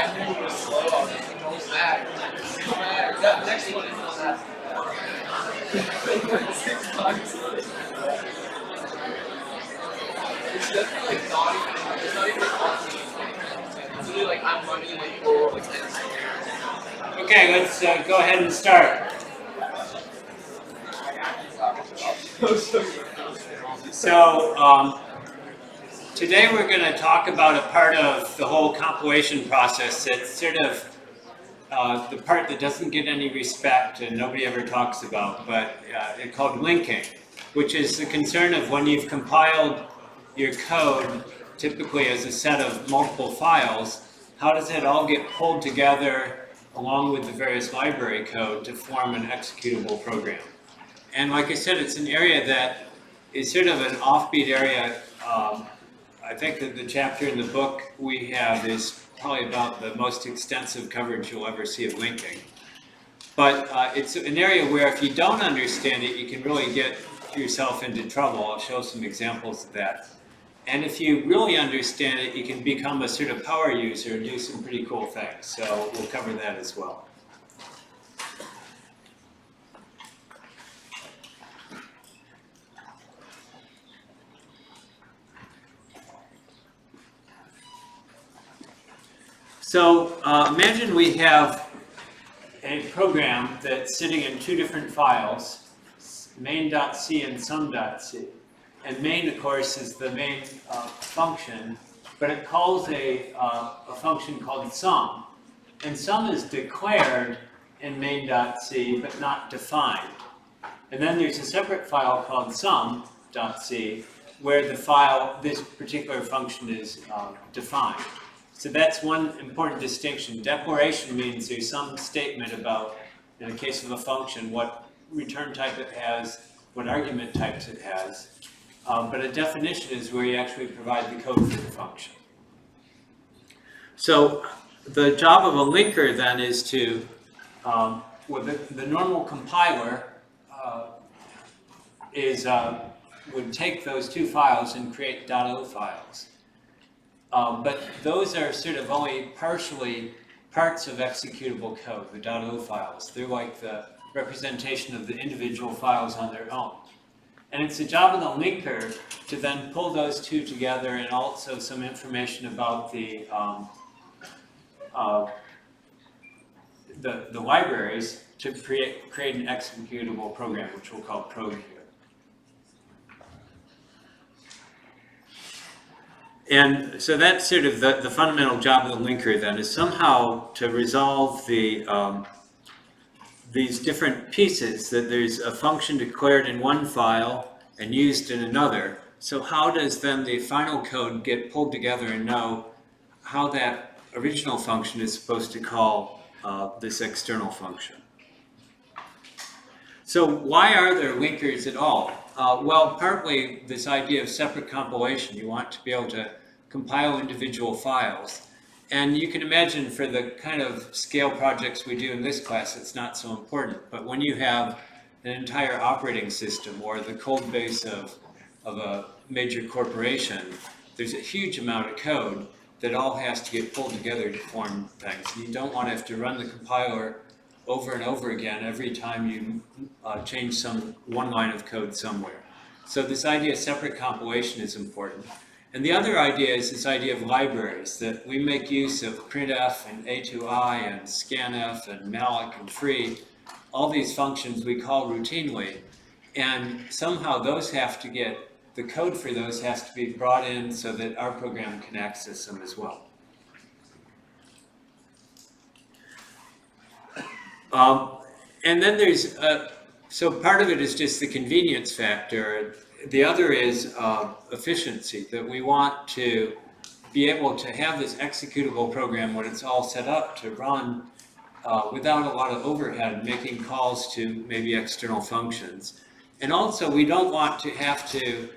I knew it was slow. I was like, don't matter. Don't matter. That next one is not that. 6 bucks. It's definitely like not even, it's not even a it's really like I'm running like for like 10 seconds. Okay, let's go ahead and start. So today we're going to talk about a part of the whole compilation process that's sort of the part that doesn't get any respect and nobody ever talks about, but it's called linking, which is the concern of when you've compiled your code, typically as a set of multiple files, how does it all get pulled together along with the various library code to form an executable program? And like I said, it's an area that is sort of an offbeat area. I think that the chapter in the book we have is probably about the most extensive coverage you'll ever see of linking. But it's an area where if you don't understand it, you can really get yourself into trouble. I'll show some examples of that. And if you really understand it, you can become a sort of power user and do some pretty cool things. So we'll cover that as well. So imagine we have a program that's sitting in two different files, main.c and sum.c. And main, of course, is the main function, but it calls a function called sum. And sum is declared in main.c, but not defined. And then there's a separate file called sum.c, where the file, this particular function is defined. So that's one important distinction. Declaration means there's some statement about, in the case of a function, what return type it has, what argument types it has. But a definition is where you actually provide the code for the function. So the job of a linker then is to, well, the normal compiler would take those two files and create .o files. But those are sort of only partially parts of executable code, the .o files. They're like the representation of the individual files on their own. And it's the job of the linker to then pull those two together and also some information about the libraries to create an executable program, which we'll call prog here. And so that's sort of the fundamental job of the linker then, is somehow to resolve these different pieces, that there's a function declared in one file and used in another. So how does then the final code get pulled together and know how that original function is supposed to call this external function? So why are there linkers at all? Well, partly this idea of separate compilation. You want to be able to compile individual files. And you can imagine for the kind of scale projects we do in this class, it's not so important. But when you have an entire operating system or the code base of a major corporation, there's a huge amount of code that all has to get pulled together to form things. And you don't want to have to run the compiler over and over again every time you change one line of code somewhere. So this idea of separate compilation is important. And the other idea is this idea of libraries, that we make use of printf and a2i and scanf and malloc and free, all these functions we call routinely. And somehow those have to get, the code for those has to be brought in so that our program can access them as well. And then there's, so part of it is just the convenience factor. The other is efficiency, that we want to be able to have this executable program when it's all set up to run without a lot of overhead, making calls to maybe external functions. And also we don't want to have to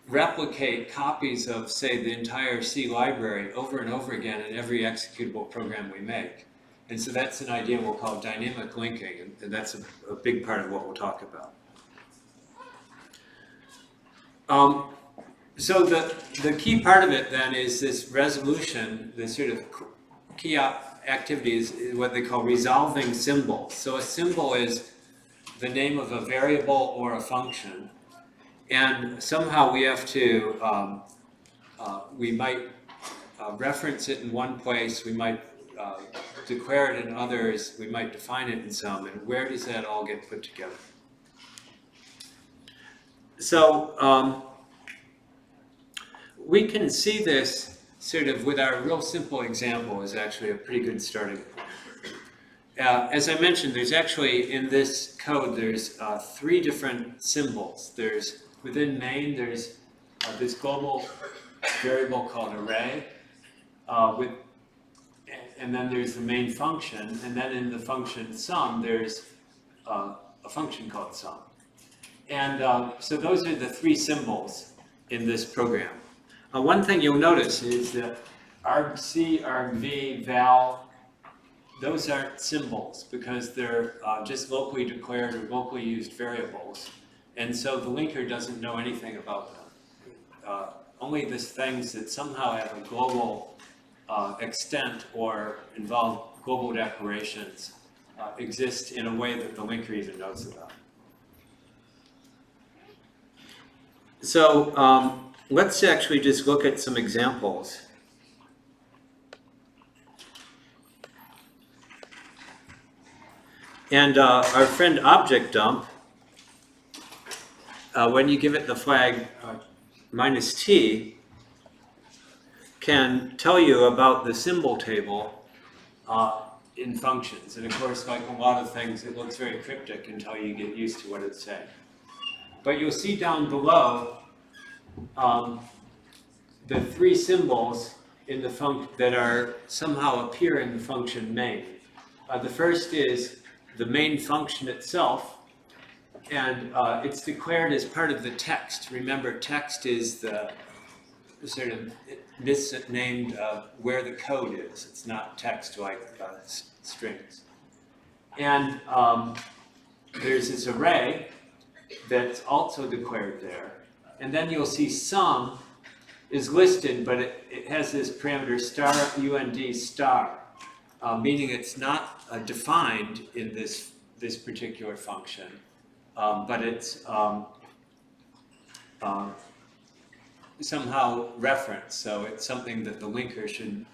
replicate copies of, say, the entire C library over and over again in every executable program we make. And so that's an idea we'll call dynamic linking, and that's a big part of what we'll talk about. So the key part of it then is this resolution, this sort of activity is what they call resolving symbols. So a symbol is the name of a variable or a function, and somehow we have to, we might reference it in one place, we might declare it in others, we might define it in some, and where does that all get put together? So we can see this sort of with our real simple example is actually a pretty good starting point. As I mentioned, there's actually in this code, there's 3 different symbols. There's within main, there's this global variable called array, and then there's the main function, and then in the function sum, there's a function called sum. And so those are the 3 symbols in this program. One thing you'll notice is that argc, argv, val, those aren't symbols because they're just locally declared or locally used variables. And so the linker doesn't know anything about them. Only these things that somehow have a global extent or involve global declarations exist in a way that the linker even knows about. So let's actually just look at some examples. And our friend object dump, when you give it the flag -t, can tell you about the symbol table in functions. And of course, like a lot of things, it looks very cryptic until you get used to what it's saying. But you'll see down below the 3 symbols in the that are somehow appear in the function main. The first is the main function itself, and it's declared as part of the text. Remember, text is the sort of misnamed where the code is. It's not text like strings. And there's this array that's also declared there. And then you'll see sum is listed, but it has this parameter star UND star, meaning it's not defined in this particular function, but it's somehow referenced, so it's something that the linker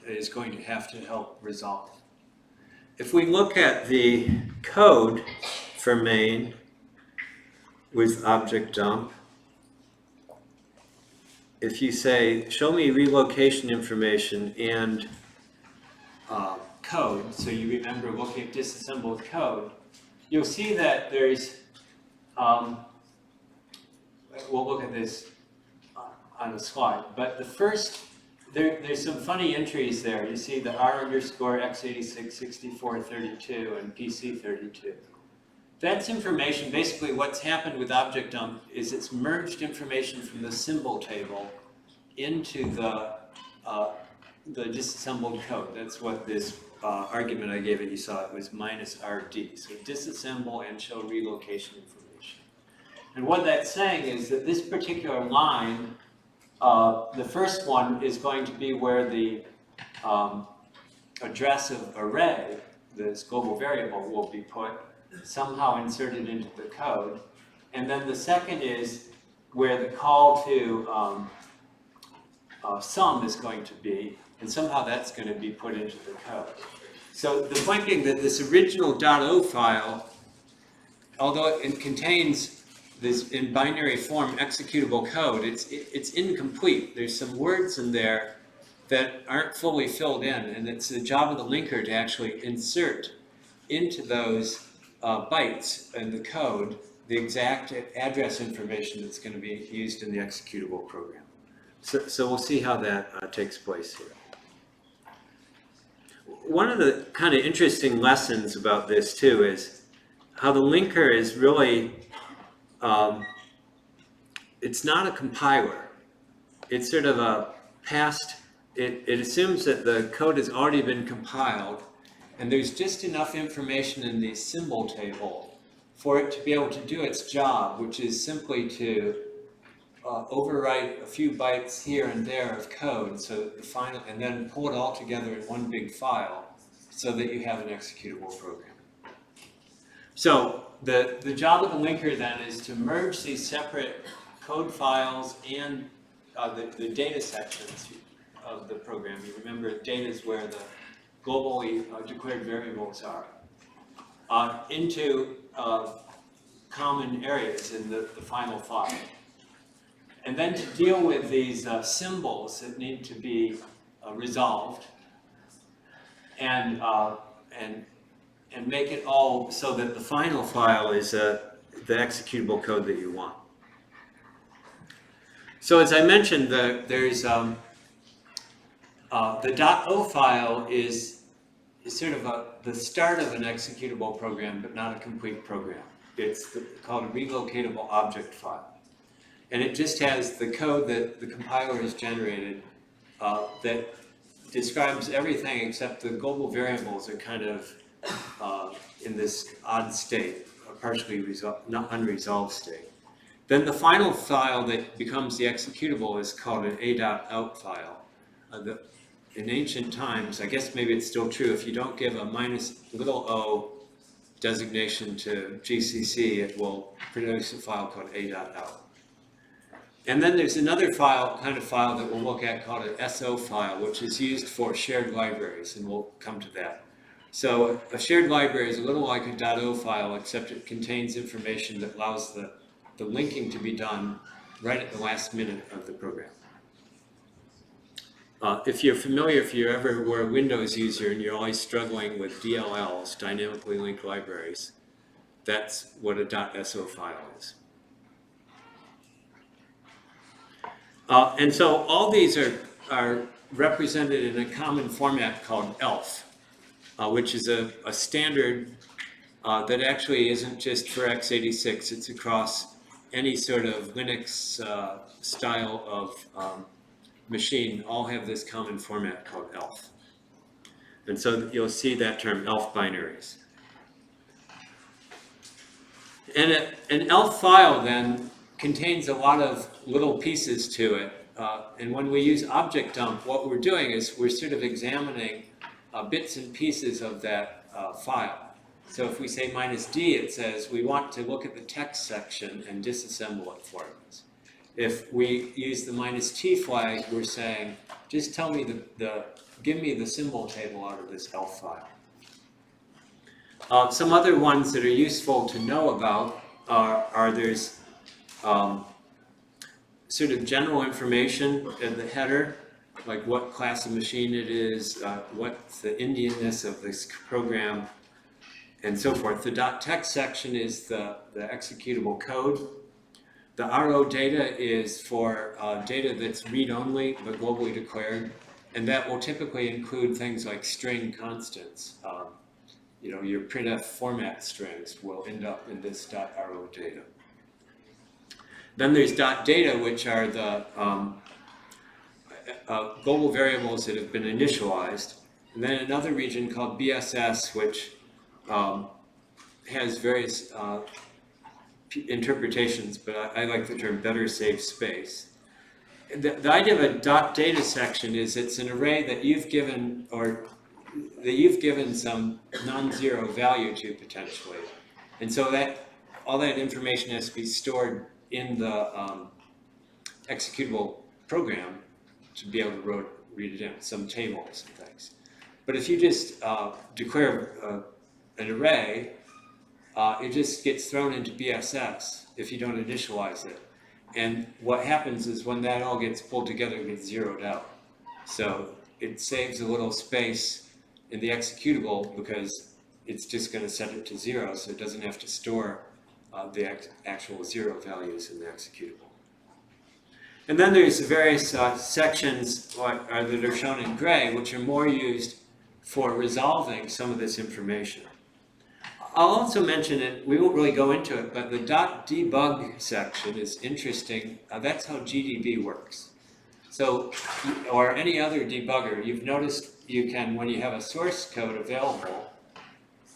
is going to have to help resolve. If we look at the code for main with object dump, if you say, show me relocation information and code, so you remember looking at disassembled code, you'll see that there's, we'll look at this on the slide, but the first, there's some funny entries there. You see the R_, x86, 64, 32, and PC 32. That's information, basically what's happened with object dump is it's merged information from the symbol table into the disassembled code. That's what this argument I gave it, you saw it was -RD. So disassemble and show relocation information. And what that's saying is that this particular line, the first one is going to be where the address of array, this global variable, will be put, somehow inserted into the code. And then the second is where the call to sum is going to be, and somehow that's going to be put into the code. So the point being that this original .o file, although it contains this in binary form executable code, it's incomplete. There's some words in there that aren't fully filled in, and it's the job of the linker to actually insert into those bytes in the code the exact address information that's going to be used in the executable program. So we'll see how that takes place here. One of the kind of interesting lessons about this too is how the linker is really, it's not a compiler. It's sort of a past, it assumes that the code has already been compiled and there's just enough information in the symbol table for it to be able to do its job, which is simply to overwrite a few bytes here and there of code, so that the final, and then pull it all together in one big file, so that you have an executable program. So the job of the linker then is to merge these separate code files and the data sections of the program. You remember, data is where the globally declared variables are, into common areas in the final file. And then to deal with these symbols that need to be resolved and make it all so that the final file is the executable code that you want. So as I mentioned, there's the .o file is sort of the start of an executable program, but not a complete program. It's called a relocatable object file. And it just has the code that the compiler has generated that describes everything except the global variables are kind of in this odd state, a partially unresolved state. Then the final file that becomes the executable is called an a.out file. In ancient times, I guess maybe it's still true, if you don't give a -o designation to GCC, it will produce a file called a.out. And then there's another kind of file that we'll look at called an SO file, which is used for shared libraries, and we'll come to that. So a shared library is a little like a .o file, except it contains information that allows the linking to be done right at the last minute of the program. If you're familiar, if you ever were a Windows user and you're always struggling with DLLs, dynamically linked libraries, that's what a .so file is. And so all these are represented in a common format called ELF, which is a standard that actually isn't just for x86, it's across any sort of Linux style of machine, all have this common format called ELF. And so you'll see that term, ELF binaries. And an ELF file then contains a lot of little pieces to it. And when we use object dump, what we're doing is we're sort of examining bits and pieces of that file. So if we say -d, it says we want to look at the text section and disassemble it for us. If we use the -t flag, we're saying, just tell me give me the symbol table out of this ELF file. Some other ones that are useful to know about there's sort of general information in the header, like what class of machine it is, what's the Indianness of this program, and so forth. The .text section is the executable code. The RO data is for data that's read-only but globally declared, and that will typically include things like string constants. Your printf format strings will end up in this .ro data. Then there's .data, which are the global variables that have been initialized. And then another region called BSS, which has various interpretations, but I like the term better save space. The idea of a .data section is it's an array that you've given some non-zero value to potentially. And so all that information has to be stored in the executable program to be able to read it in, some tables and things. But if you just declare an array, it just gets thrown into BSS if you don't initialize it. And what happens is when that all gets pulled together, it gets zeroed out. So it saves a little space in the executable because it's just going to set it to 0, so it doesn't have to store the actual 0 values in the executable. And then there's various sections that are shown in gray, which are more used for resolving some of this information. I'll also mention it, we won't really go into it, but the .debug section is interesting. That's how GDB works. So, or any other debugger, you've noticed you can, when you have a source code available,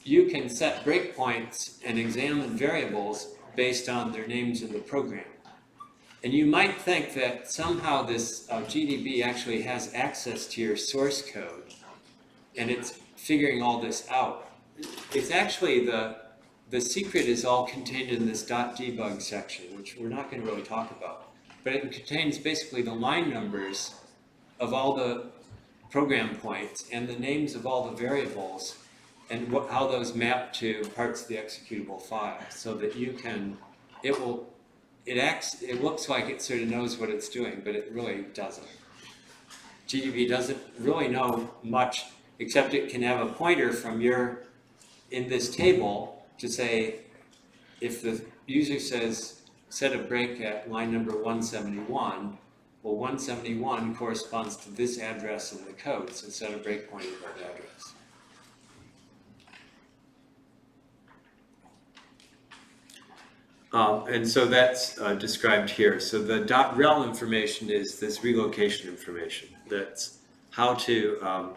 you can set breakpoints and examine variables based on their names in the program. And you might think that somehow this GDB actually has access to your source code, and it's figuring all this out. It's actually the secret is all contained in this .debug section, which we're not going to really talk about. But it contains basically the line numbers of all the program points and the names of all the variables and how those map to parts of the executable file, so that you can, it looks like it sort of knows what it's doing, but it really doesn't. GDB doesn't really know much, except it can have a pointer from in this table to say, if the user says, set a break at line number 171, well, 171 corresponds to this address in the code, so set a breakpoint at that address. And so that's described here. So the .rel information is this relocation information. That's how to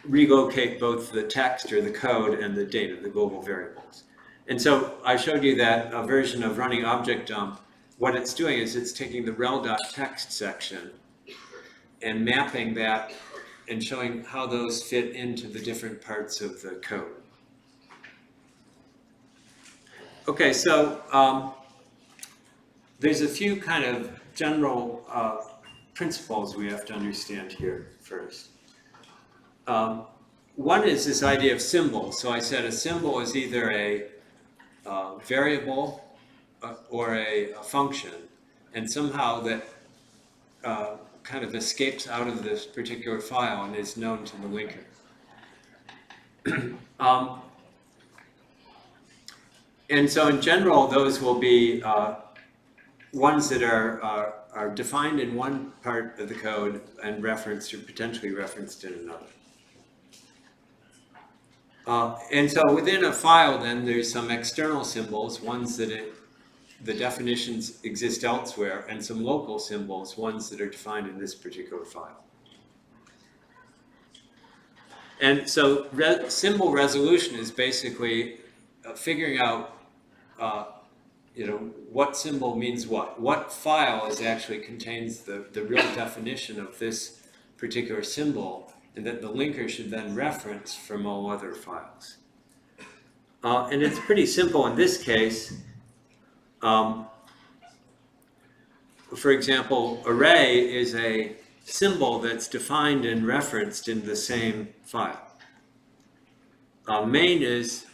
relocate both the text or the code and the data, the global variables. And so I showed you that a version of running object dump. What it's doing is it's taking the rel.text section and mapping that and showing how those fit into the different parts of the code. Okay, so there's a few kind of general principles we have to understand here first. One is this idea of symbols. So I said a symbol is either a variable or a function, and somehow that kind of escapes out of this particular file and is known to the linker. And so in general, those will be ones that are defined in one part of the code and referenced or potentially referenced in another. And so within a file, then, there's some external symbols, ones that the definitions exist elsewhere, and some local symbols, ones that are defined in this particular file. And so symbol resolution is basically figuring out what symbol means what file actually contains the real definition of this particular symbol, and that the linker should then reference from all other files. And it's pretty simple in this case. For example, array is a symbol that's defined and referenced in the same file. Main is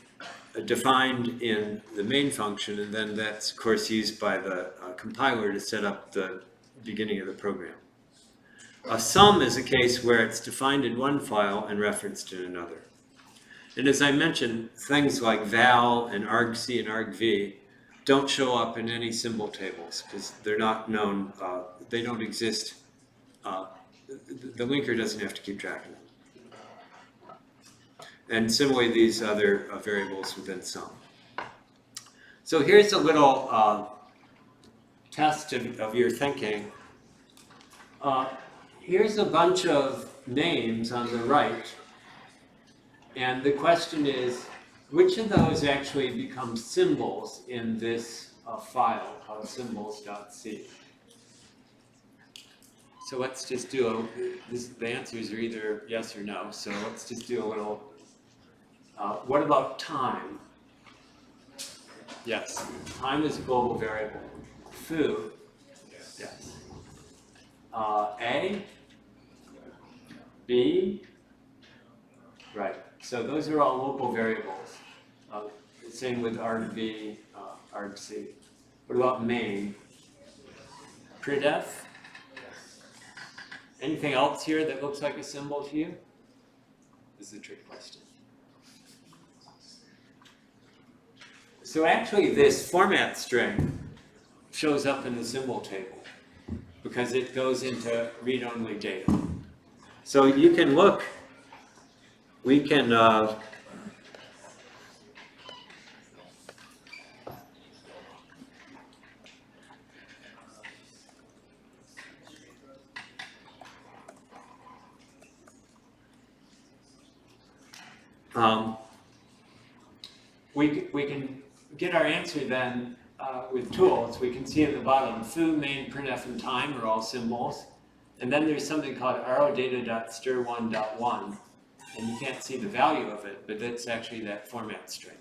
defined in the main function, and then that's of course used by the compiler to set up the beginning of the program. A sum is a case where it's defined in one file and referenced in another. And as I mentioned, things like val and argc and argv don't show up in any symbol tables because they're not known, they don't exist. The linker doesn't have to keep track of them. And similarly, these other variables within sum. So here's a little test of your thinking. Here's a bunch of names on the right. And the question is, which of those actually become symbols in this file called symbols.c? So let's just do the answers are either yes or no. So let's just do a little. What about time? Yes, time is a global variable. Foo? Yes. A? B? Right. So those are all local variables. Same with argv, argc. What about main? Printf? Anything else here that looks like a symbol to you? This is a trick question. So actually this format string shows up in the symbol table because it goes into read-only data. So you can look, we can we can get our answer then with tools. We can see at the bottom, foo, main, printf, and time are all symbols. And then there's something called rodata.stir1.1. And you can't see the value of it, but that's actually that format string.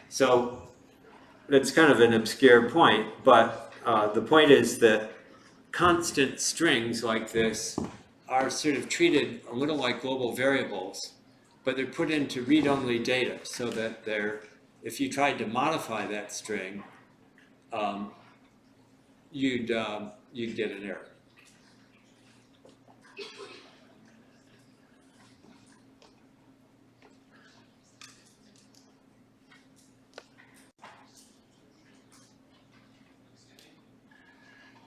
So that's kind of an obscure point, but the point is that constant strings like this are sort of treated a little like global variables, but they're put into read-only data so that if you tried to modify that string, you'd get an error.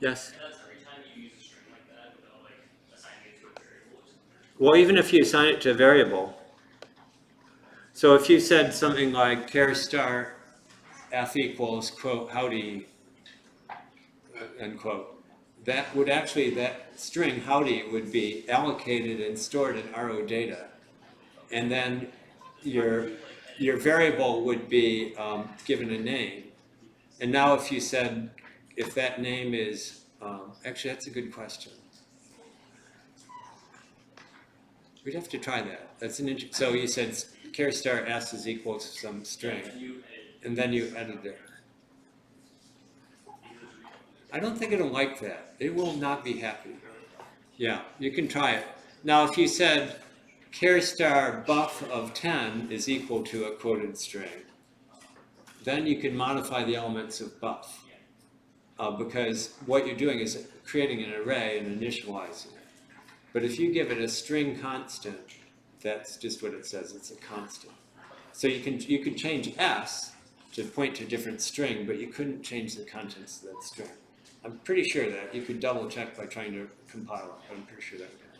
Yes? And that's every time you use a string like that without like assigning it to a variable. Well, even if you assign it to a variable. So if you said something like char star f equals, quote, howdy, unquote, that would actually, that string howdy would be allocated and stored in rodata. And then your variable would be given a name. And now if you said, if that name is, actually that's a good question. We'd have to try that. That's an so you said char star s is equal to some string, and then you edit it. I don't think it'll like that. It will not be happy. Yeah, you can try it. Now if you said char star buff of 10 is equal to a quoted string, then you can modify the elements of buff. Because what you're doing is creating an array and initializing it. But if you give it a string constant, that's just what it says, it's a constant. So you could change s to point to a different string, but you couldn't change the contents of that string. I'm pretty sure that. You could double check by trying to compile it, but I'm pretty sure that would happen.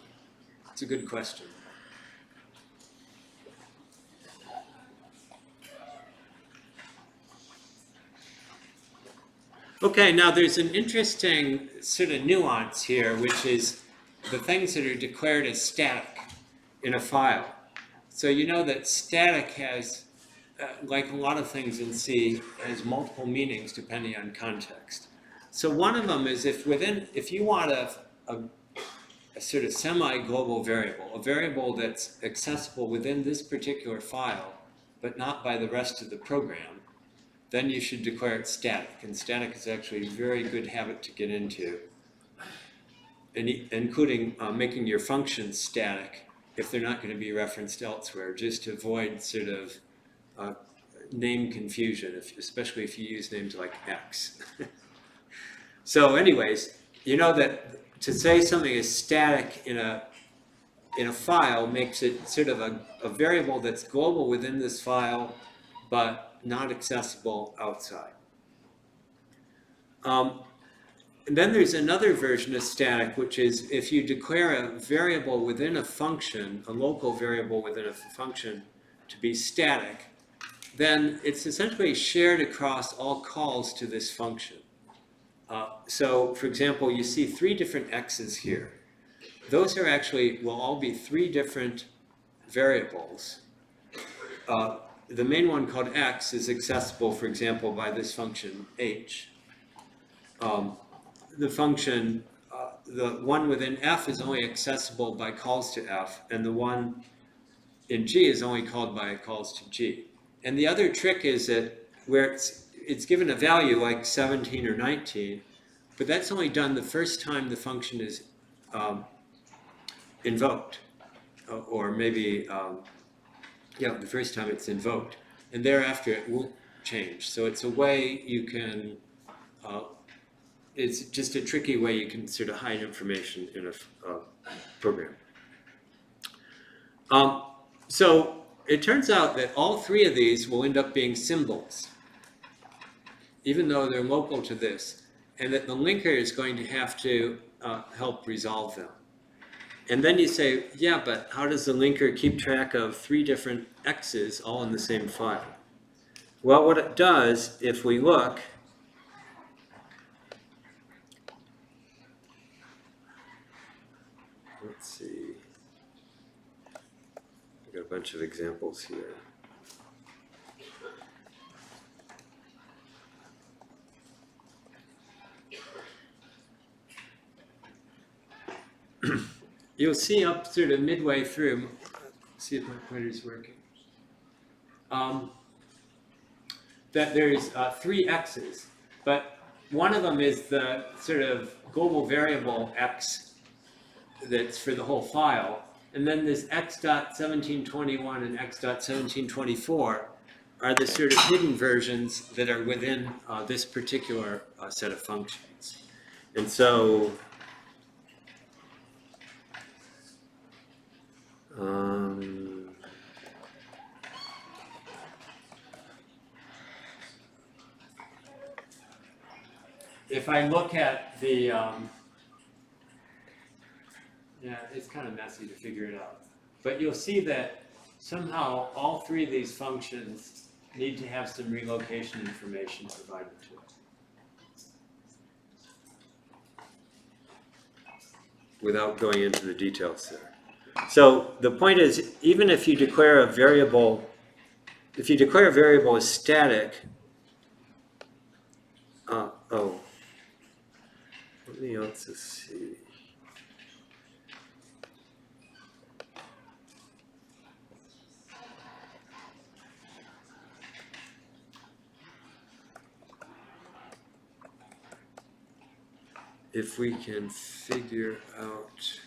It's a good question. Okay, now there's an interesting sort of nuance here, which is the things that are declared as static in a file. So you know that static has, like a lot of things in C, has multiple meanings depending on context. So one of them is if you want a sort of semi-global variable, a variable that's accessible within this particular file, but not by the rest of the program, then you should declare it static. And static is actually a very good habit to get into, including making your functions static if they're not going to be referenced elsewhere, just to avoid sort of name confusion, especially if you use names like X. So anyways, you know that to say something is static in a file makes it sort of a variable that's global within this file, but not accessible outside. And then there's another version of static, which is if you declare a variable within a function, a local variable within a function, to be static, then it's essentially shared across all calls to this function. So, for example, you see 3 different x's here. Those are actually, will all be 3 different variables. The main one called x is accessible, for example, by this function h. The function, the one within f is only accessible by calls to f, and the one in g is only called by calls to g. And the other trick is that where it's given a value like 17 or 19, but that's only done the first time the function is invoked, or maybe the first time it's invoked, and thereafter it won't change. So it's a way you can, it's just a tricky way you can sort of hide information in a program. So it turns out that all 3 of these will end up being symbols, even though they're local to this, and that the linker is going to have to help resolve them. And then you say, yeah, but how does the linker keep track of 3 different x's all in the same file? Well, what it does, if we look, let's see, I've got a bunch of examples here. you'll see up sort of midway through, see if my pointer's working, that there's 3 x's, but one of them is the sort of global variable x that's for the whole file, and then this x.1721 and x.1724 are the sort of hidden versions that are within this particular set of functions. And so if I look at the, yeah, it's kind of messy to figure it out. But you'll see that somehow all 3 of these functions need to have some relocation information provided to it. Without going into the details there. So the point is, even if you declare a variable, if you declare a variable as static, let me also see. If we can figure out,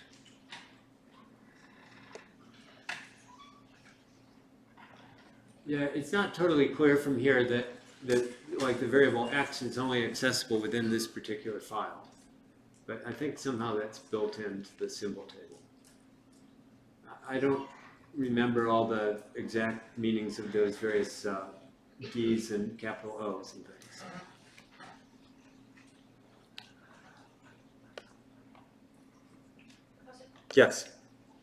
yeah, it's not totally clear from here that like the variable x is only accessible within this particular file, but I think somehow that's built into the symbol table. I don't remember all the exact meanings of those various D's and capital O's and things. Yes.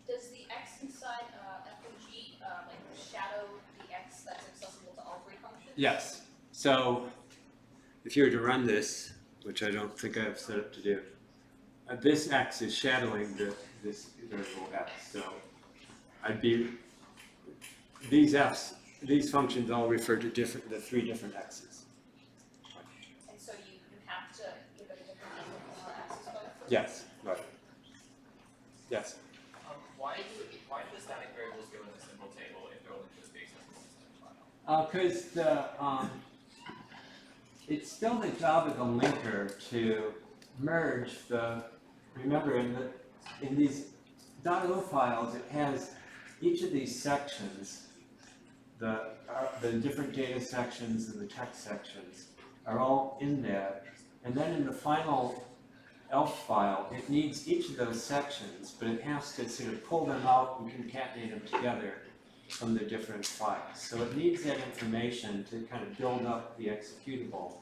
Does the x inside f and g like shadow the x that's accessible to all 3 functions? Yes. So if you were to run this, which I don't think I've set up to do, this x is shadowing this variable x. So I'd be, these functions all refer to the 3 different x's. And so you have to give it a different name for x's going through? Yes. Right. Yes. Why do the static variables go in the symbol table if they're only just based on the Because it's still the job of the linker to merge the. Remember, in these .o files, it has each of these sections, the different data sections and the text sections are all in there, and then in the final ELF file, it needs each of those sections, but it has to sort of pull them out and concatenate them together from the different files. So it needs that information to kind of build up the executable,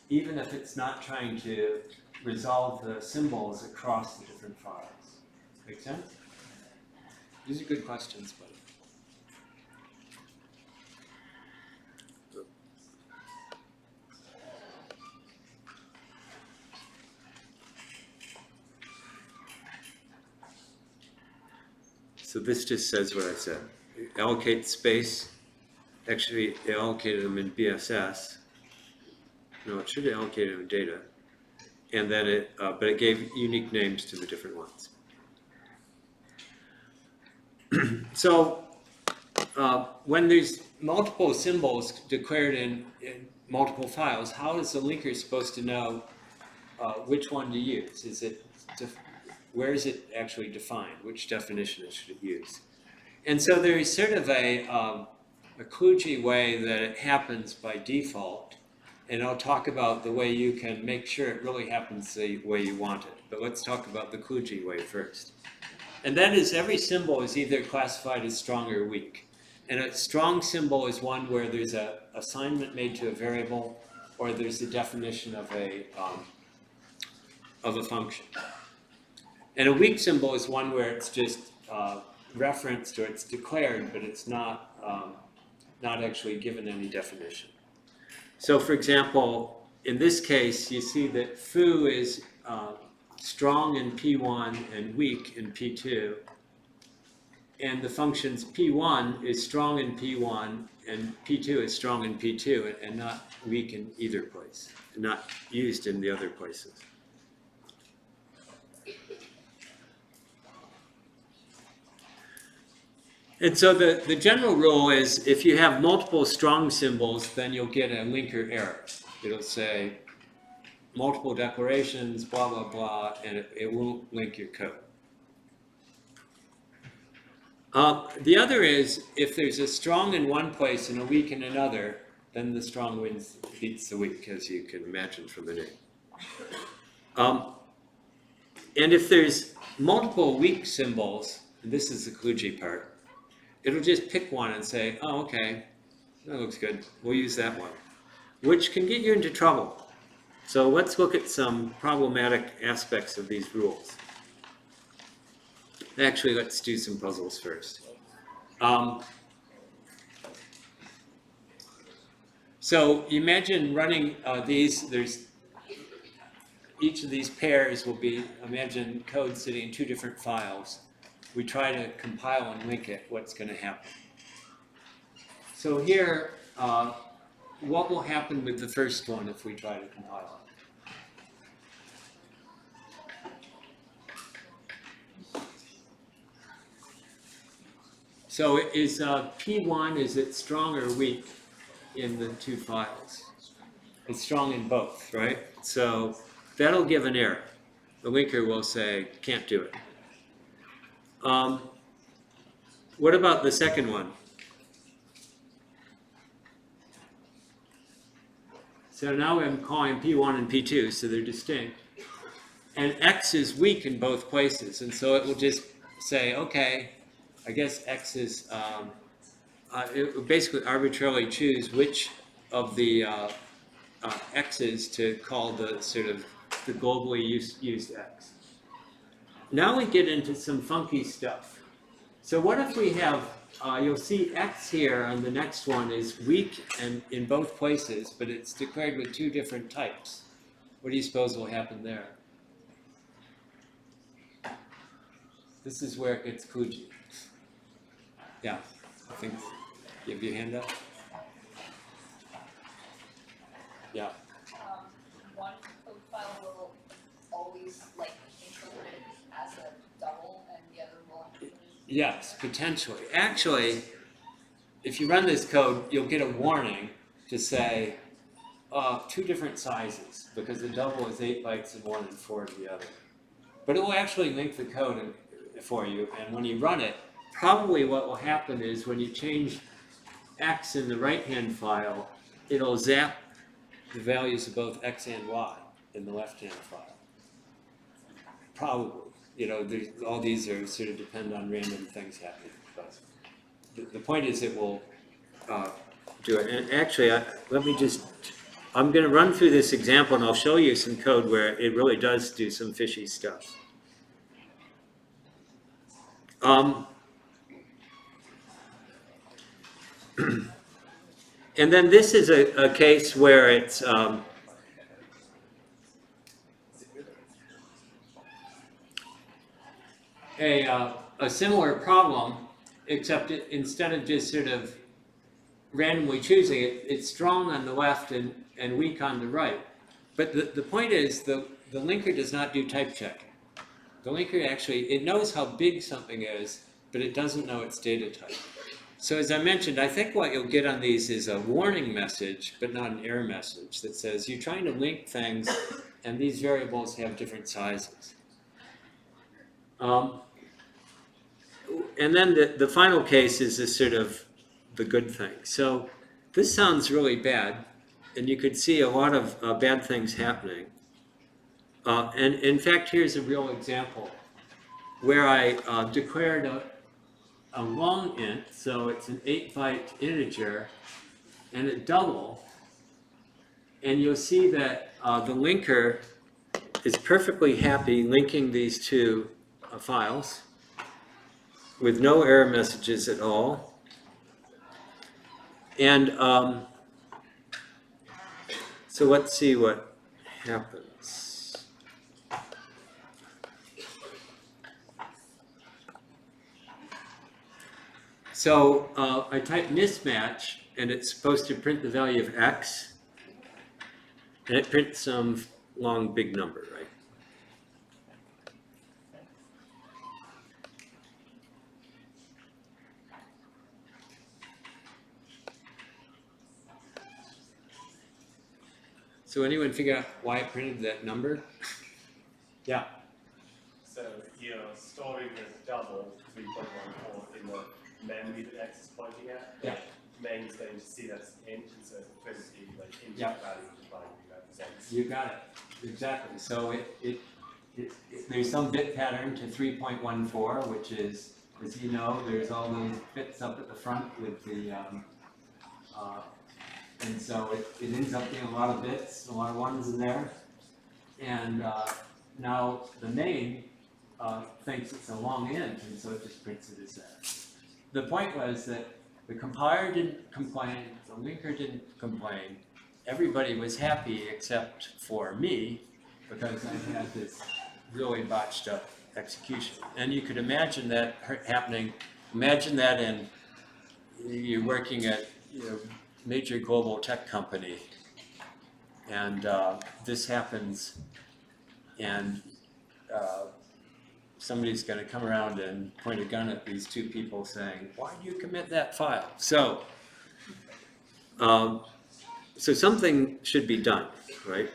even if it's not trying to resolve the symbols across the different files. Make sense? These are good questions, buddy. So this just says what I said. Allocate space. Actually, it allocated them in BSS. No, it should have allocated them in data. And then but it gave unique names to the different ones. So when there's multiple symbols declared in multiple files, how is the linker supposed to know which one to use? Where is it actually defined? Which definition should it use? And so there is sort of a kludgy way that it happens by default. And I'll talk about the way you can make sure it really happens the way you want it. But let's talk about the kludgy way first. And that is every symbol is either classified as strong or weak. And a strong symbol is one where there's an assignment made to a variable, or there's a definition of a function. And a weak symbol is one where it's just referenced or it's declared, but it's not actually given any definition. So for example, in this case, you see that foo is strong in P1 and weak in P2. And the functions P1 is strong in P1 and P2 is strong in P2 and not weak in either place, not used in the other places. And so the general rule is if you have multiple strong symbols, then you'll get a linker error. It'll say multiple declarations, blah, blah, blah, and it won't link your code. The other is if there's a strong in one place and a weak in another, then the strong beats the weak, as you can imagine from the name. And if there's multiple weak symbols, and this is the kludgy part, it'll just pick one and say, oh, okay, that looks good. We'll use that one, which can get you into trouble. So let's look at some problematic aspects of these rules. Actually, let's do some puzzles first. So imagine running these. Each of these pairs will be, imagine code sitting in two different files. We try to compile and link it, what's going to happen. So here, what will happen with the first one if we try to compile it? So is P1, is it strong or weak in the two files? It's strong in both, right? So that'll give an error. The linker will say, can't do it. What about the second one? So now I'm calling P1 and P2, so they're distinct. And X is weak in both places, and so it will just say, okay, I guess X is, it will basically arbitrarily choose which of the X's to call the sort of the globally used X. Now we get into some funky stuff. So what if we have, you'll see X here on the next one is weak and in both places, but it's declared with two different types. What do you suppose will happen there? This is where it gets kludgy. Yeah, I think, give your hand up. Yeah. One code file will always like interpret it as a double, and the other will interpret it. Yes, potentially. Actually, if you run this code, you'll get a warning to say two different sizes, because the double is 8 bytes of one and 4 of the other. But it will actually link the code for you, and when you run it, probably what will happen is when you change X in the right-hand file, it'll zap the values of both X and Y in the left-hand file. Probably. You know, all these are sort of depend on random things happening. But the point is it will do it. And actually, I'm going to run through this example and I'll show you some code where it really does do some fishy stuff. And then this is a case where it's a similar problem, except instead of just sort of randomly choosing it, it's strong on the left and weak on the right. But the point is the linker does not do type checking. The linker actually, it knows how big something is, but it doesn't know its data type. So as I mentioned, I think what you'll get on these is a warning message, but not an error message that says you're trying to link things and these variables have different sizes. And then the final case is this sort of the good thing. So this sounds really bad, and you could see a lot of bad things happening. And in fact, here's a real example where I declared a long int, so it's an 8-byte integer, and a double, and you'll see that the linker is perfectly happy linking these two files with no error messages at all. And so let's see what happens. So I type mismatch, and it's supposed to print the value of X, and it prints some long big number, right? So anyone figure out why it printed that number? Yeah. So your storing is double 3.14 in the memory that X is pointing at. Yeah. Main is going to see that's int, and so it's equivocally like int Yeah. value of binary represents. You got it, exactly. So there's some bit pattern to 3.14, which is, as you know, there's all those bits up at the front with the, and so it ends up being a lot of bits, a lot of ones in there. And now the main thinks it's a long int, and so it just prints it as that. The point was that the compiler didn't complain, the linker didn't complain, everybody was happy except for me, because I had this really botched up execution. And you could imagine that happening, imagine that in, you're working at major global tech company, and this happens, and somebody's going to come around and point a gun at these two people saying, why do you commit that file? So, so something should be done, right?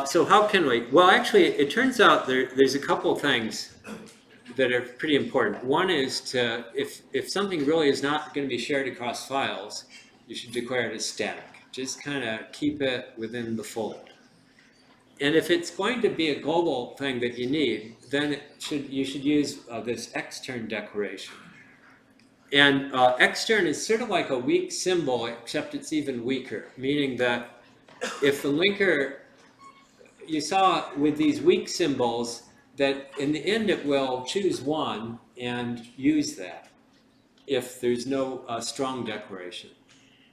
So how can we? Well, actually, it turns out there's a couple things that are pretty important. One is to, if something really is not going to be shared across files, you should declare it as static. Just kind of keep it within the fold. And if it's going to be a global thing that you need, then you should use this extern declaration. And extern is sort of like a weak symbol, except it's even weaker, meaning that if the linker, you saw with these weak symbols, that in the end it will choose one and use that if there's no strong declaration.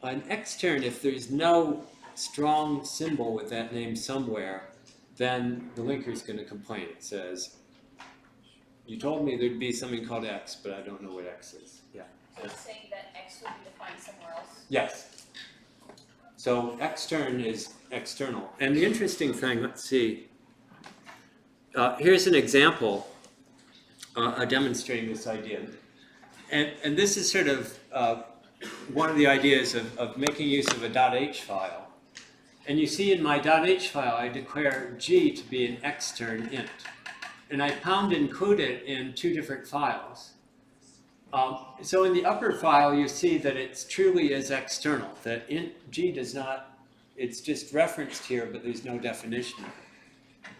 An extern, if there's no strong symbol with that name somewhere, then the linker is going to complain. It says, you told me there'd be something called X, but I don't know what X is. Yeah. Are you saying that X will be defined somewhere else? Yes. So extern is external. And the interesting thing, let's see, here's an example demonstrating this idea. And this is sort of one of the ideas of making use of a .h file. And you see in my .h file, I declare G to be an extern int. And I pound include it in two different files. So in the upper file, you see that it's truly is external, that int G does not, it's just referenced here, but there's no definition of it.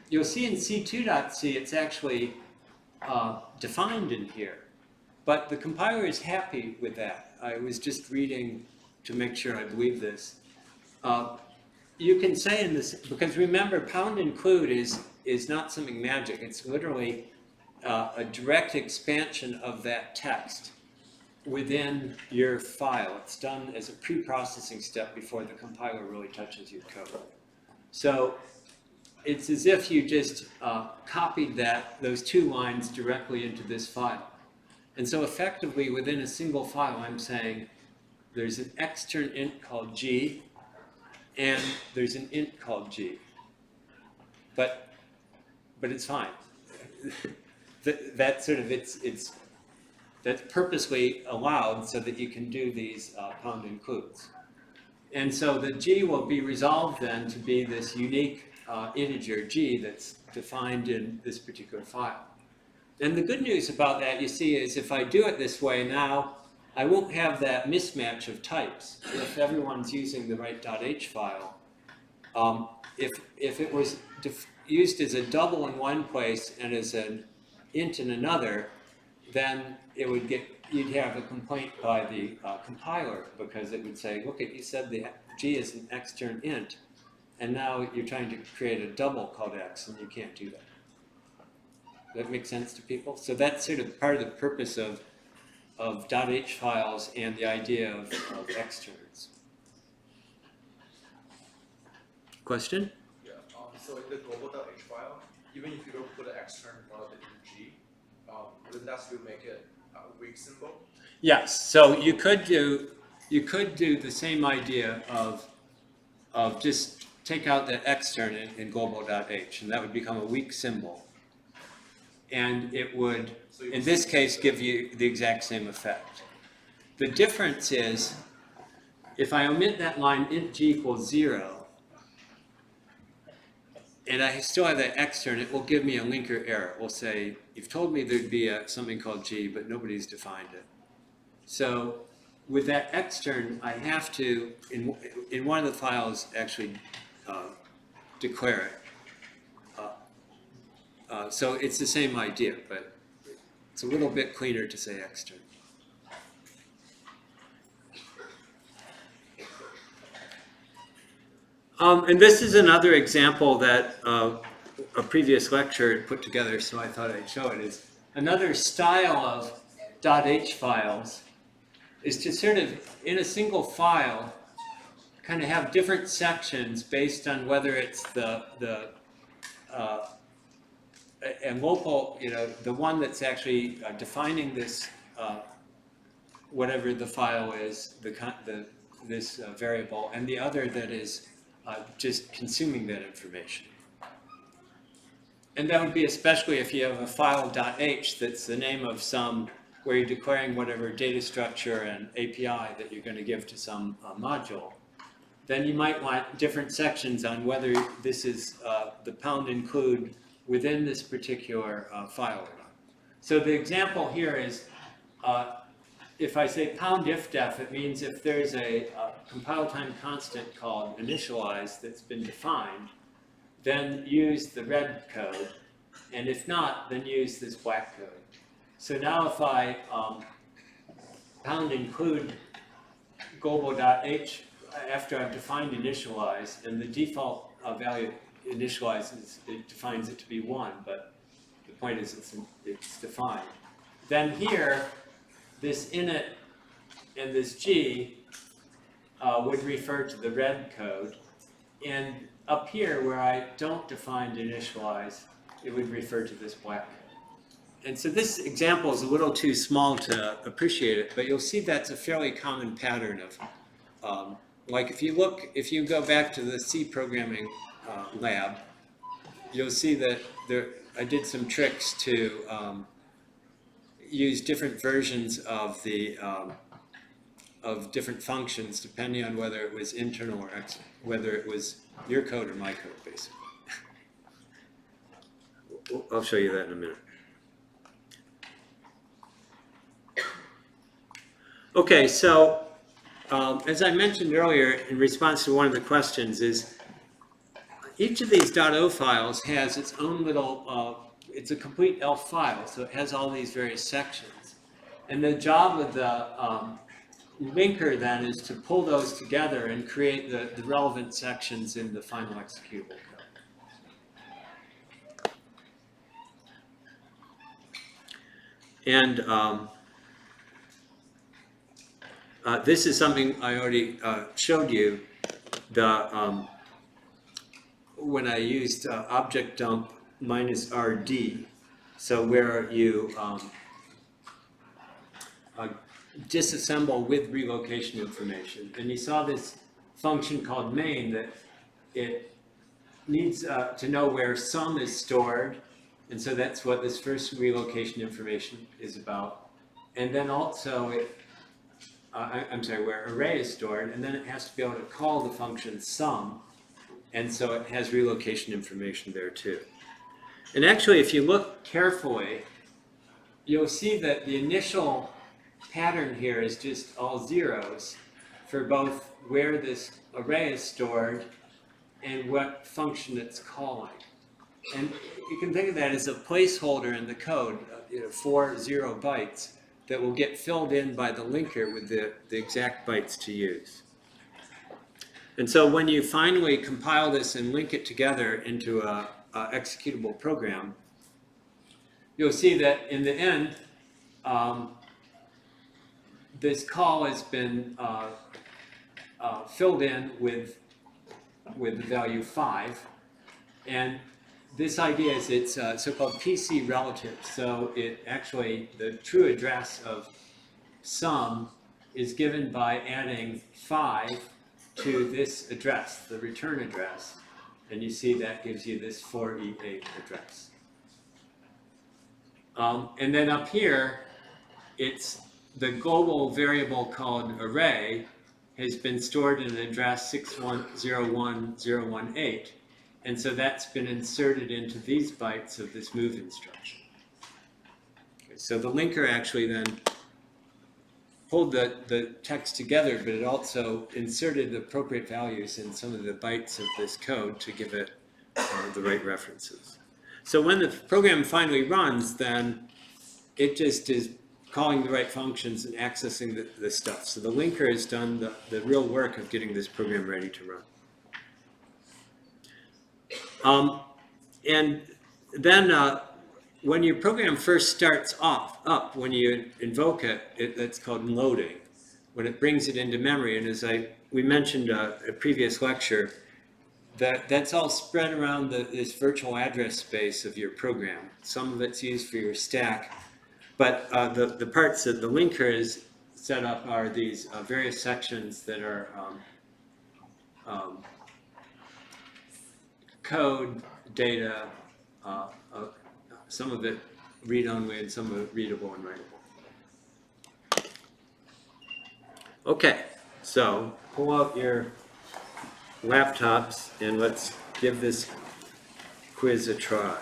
You'll see in C2.c, it's actually defined in here. But the compiler is happy with that. I was just reading to make sure I believe this. You can say in this, because remember, pound include is not something magic. It's literally a direct expansion of that text within your file. It's done as a pre-processing step before the compiler really touches your code. So it's as if you just copied those two lines directly into this file. And so effectively, within a single file, I'm saying there's an extern int called G, and there's an int called G. But it's fine. That sort of, that's purposely allowed so that you can do these pound includes. And so the G will be resolved then to be this unique integer G that's defined in this particular file. And the good news about that, you see, is if I do it this way now, I won't have that mismatch of types. If everyone's using the right .h file, if it was used as a double in one place and as an int in another, then it would you'd have a complaint by the compiler, because it would say, look, you said the G is an extern int, and now you're trying to create a double called X, and you can't do that. Does that make sense to people? So that's sort of part of the purpose of .h files and the idea of externs. Question? Yeah. So in the global.h file, even if you don't put an extern in front of the G, wouldn't that still make it a weak symbol? Yes. So you could do the same idea of just take out the extern in global.h, and that would become a weak symbol. And it would, in this case, give you the exact same effect. The difference is if I omit that line int g equals 0, and I still have that extern, it will give me a linker error. It will say, you've told me there'd be something called g, but nobody's defined it. So with that extern, I have to, in one of the files, actually declare it. So it's the same idea, but it's a little bit cleaner to say extern. And this is another example that a previous lecture had put together, so I thought I'd show it. Is another style of .h files is to sort of, in a single file, kind of have different sections based on whether it's the local, the one that's actually defining this, whatever the file is, this variable, and the other that is just consuming that information. And that would be especially if you have a file .h that's the name of some, where you're declaring whatever data structure and API that you're going to give to some module. Then you might want different sections on whether this is the pound include within this particular file or not. So the example here is, if I say pound ifdef, it means if there's a compile time constant called initialize that's been defined, then use the red code, and if not, then use this black code. So now if I pound include global.h after I've defined initialize, and the default value initializes, it defines it to be 1, but the point is it's defined. Then here, this init and this g would refer to the red code, and up here where I don't define initialize, it would refer to this black code. And so this example is a little too small to appreciate it, but you'll see that's a fairly common pattern of, like if you go back to the C programming lab, you'll see that I did some tricks to use different versions of the of different functions depending on whether it was internal or external, whether it was your code or my code, basically. I'll show you that in a minute. Okay, so as I mentioned earlier in response to one of the questions is, each of these .o files has its own little, it's a complete ELF file, so it has all these various sections. And the job of the linker then is to pull those together and create the relevant sections in the final executable code. And this is something I already showed you. When I used object dump -rd, so where you disassemble with relocation information. And you saw this function called main that it needs to know where sum is stored. And so that's what this first relocation information is about. And then also where array is stored, and then it has to be able to call the function sum. And so it has relocation information there too. And actually, if you look carefully, you'll see that the initial pattern here is just all zeros for both where this array is stored and what function it's calling. And you can think of that as a placeholder in the code, 4 0 bytes, that will get filled in by the linker with the exact bytes to use. And so when you finally compile this and link it together into a executable program, you'll see that in the end, this call has been filled in with the value 5. And this idea is it's so-called PC relative. So it actually, the true address of sum is given by adding 5 to this address, the return address. And you see that gives you this 4E8 address. And then up here, it's the global variable called array has been stored in an address 6101018. And so that's been inserted into these bytes of this move instruction. Okay, so the linker actually then pulled the text together, but it also inserted the appropriate values in some of the bytes of this code to give it the right references. So when the program finally runs, then it just is calling the right functions and accessing the stuff. So the linker has done the real work of getting this program ready to run. And then when your program first starts up, when you invoke it, that's called loading. When it brings it into memory, and as we mentioned a previous lecture, that's all spread around this virtual address space of your program. Some of it's used for your stack, but the parts that the linker is set up are these various sections that are code, data, some of it read-only and some of it readable and writable. Okay, so pull out your laptops and let's give this quiz a try.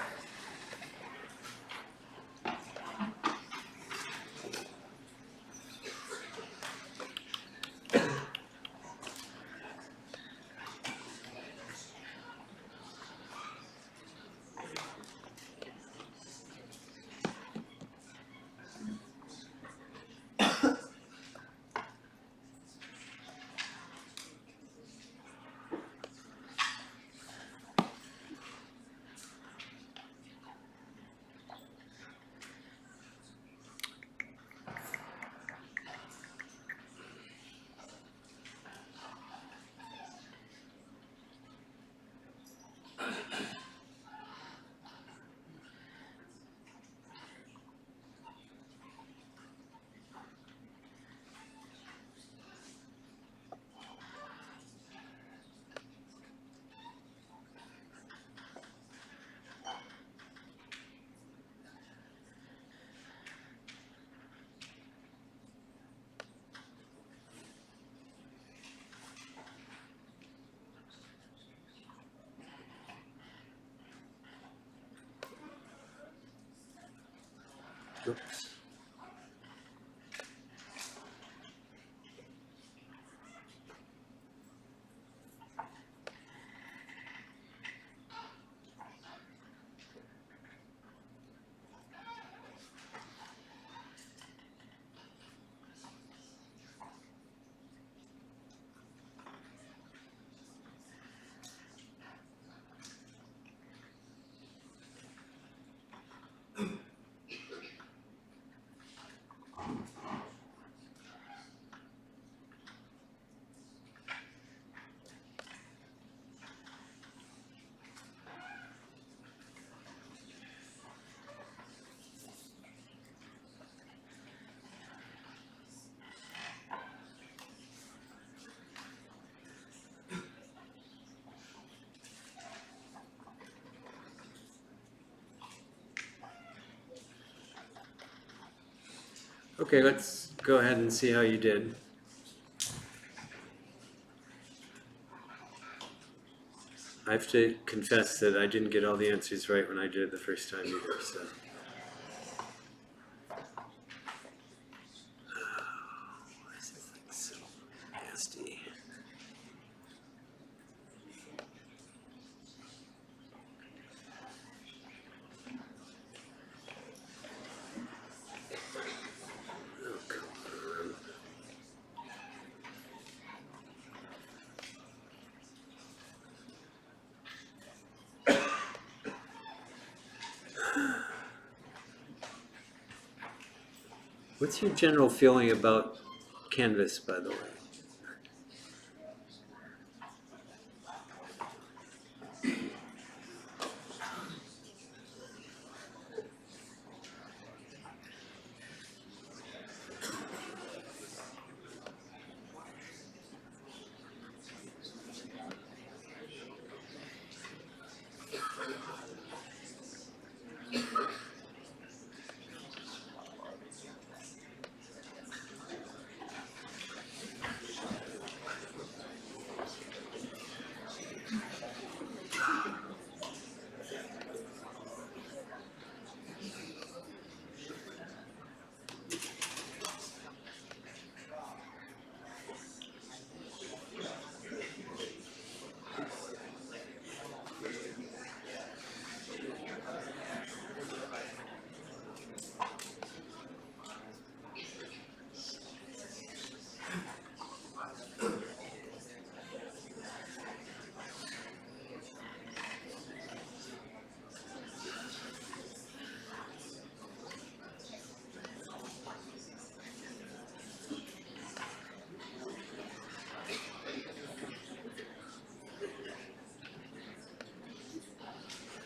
Oops. Okay, let's go ahead and see how you did. I have to confess that I didn't get all the answers right when I did it the first time either, so. Why is this thing so nasty? Oh, come on. What's your general feeling about Canvas, by the way?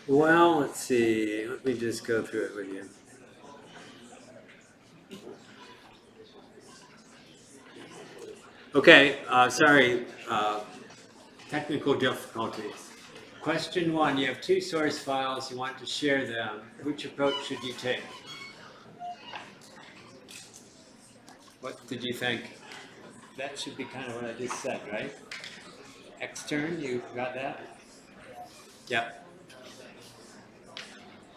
Well, let's see. Let me just go through it with you. Okay, sorry, technical difficulties. Question 1, you have 2 source files, you want to share them. Which approach should you take? What did you think? That should be kind of what I just said, right? Extern, you got that? Yep.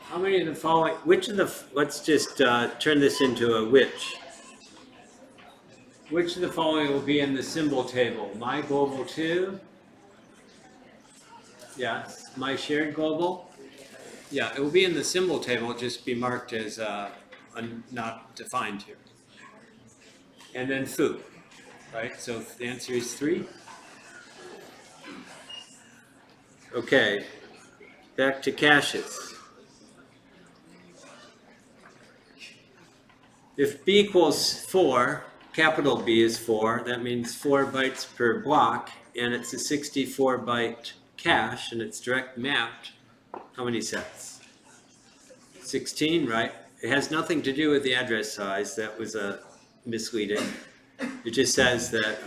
How many of the following, which of the, let's just turn this into a which. Which of the following will be in the symbol table? My global 2? Yes. My shared global? Yeah, it will be in the symbol table, it'll just be marked as not defined here. And then foo, right? So the answer is 3. Okay, back to caches. If B equals 4, capital B is 4, that means 4 bytes per block, and it's a 64 byte cache, and it's direct mapped. How many sets? 16, right? It has nothing to do with the address size. That was misleading. It just says that,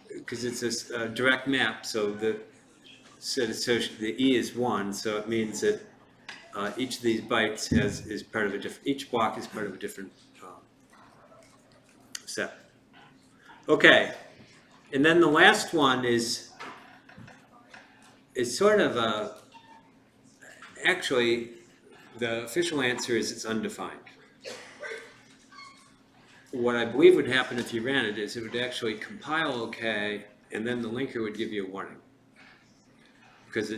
because it's a direct map, so the E is 1, so it means that each of these bytes is part of a different, each block is part of a different set. Okay, and then the last one is sort of actually the official answer is it's undefined. What I believe would happen if you ran it is it would actually compile okay, and then the linker would give you a warning. Because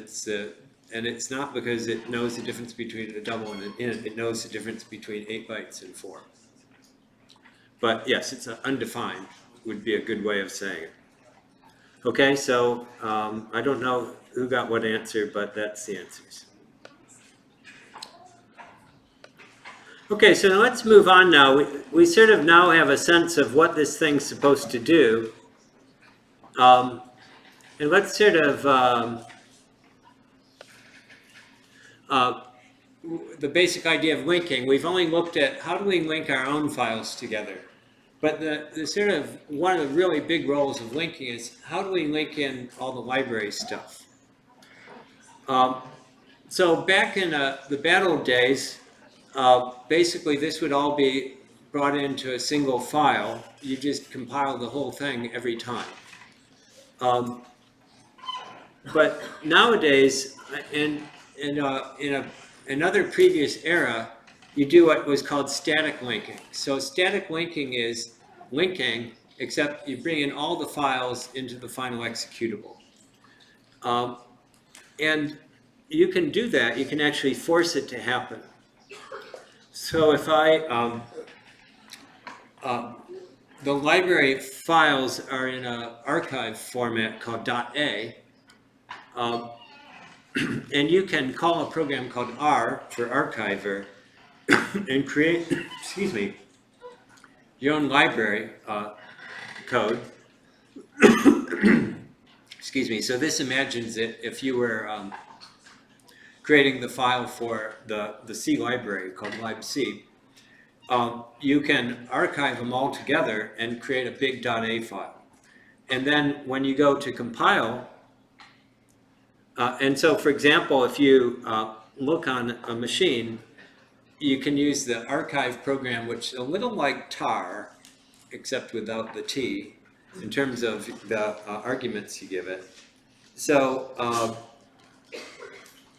and it's not because it knows the difference between a double and an int, it knows the difference between 8 bytes and 4. But yes, it's undefined, would be a good way of saying it. Okay, so I don't know who got what answer, but that's the answers. Okay, so now let's move on now. We sort of now have a sense of what this thing's supposed to do. And let's sort of, the basic idea of linking, we've only looked at how do we link our own files together. But the sort of, one of the really big roles of linking is how do we link in all the library stuff? So back in the battle days, basically this would all be brought into a single file. You just compile the whole thing every time. But nowadays, in another previous era, you do what was called static linking. So static linking is linking, except you bring in all the files into the final executable. And you can do that. You can actually force it to happen. So if the library files are in an archive format called .a, and you can call a program called R for archiver and create, excuse me, your own library code. Excuse me. So this imagines it if you were creating the file for the C library called libc. You can archive them all together and create a big .a file. And then when you go to compile, and so for example, if you look on a machine, you can use the archive program, which is a little like tar, except without the T, in terms of the arguments you give it. So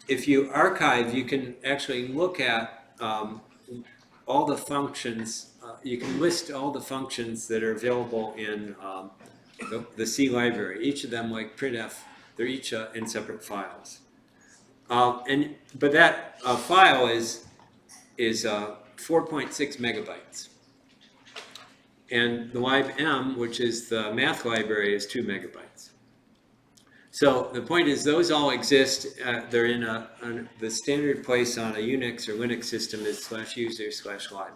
if you archive, you can actually look at all the functions, you can list all the functions that are available in the C library, each of them like printf, they're each in separate files. But that file is 4.6 megabytes. And the libm, which is the math library, is 2 megabytes. So the point is those all exist, they're in the standard place on a Unix or Linux system is /user/lib.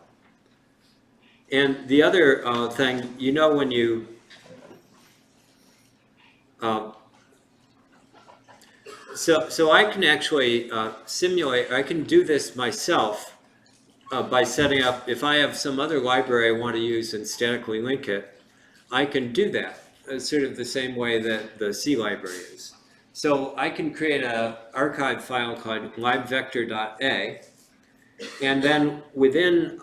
And the other thing, you know, when you, So I can actually simulate, I can do this myself by setting up, if I have some other library I want to use and statically link it, I can do that, sort of the same way that the C library is. So I can create an archive file called libvector.a, and then within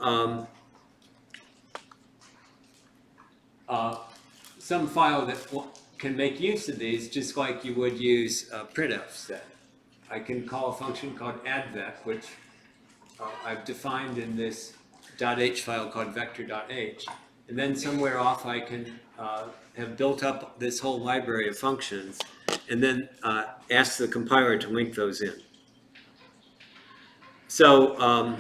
some file that can make use of these, just like you would use printf set. I can call a function called addvec, which I've defined in this .h file called vector.h, and then somewhere off I can have built up this whole library of functions, and then ask the compiler to link those in. So,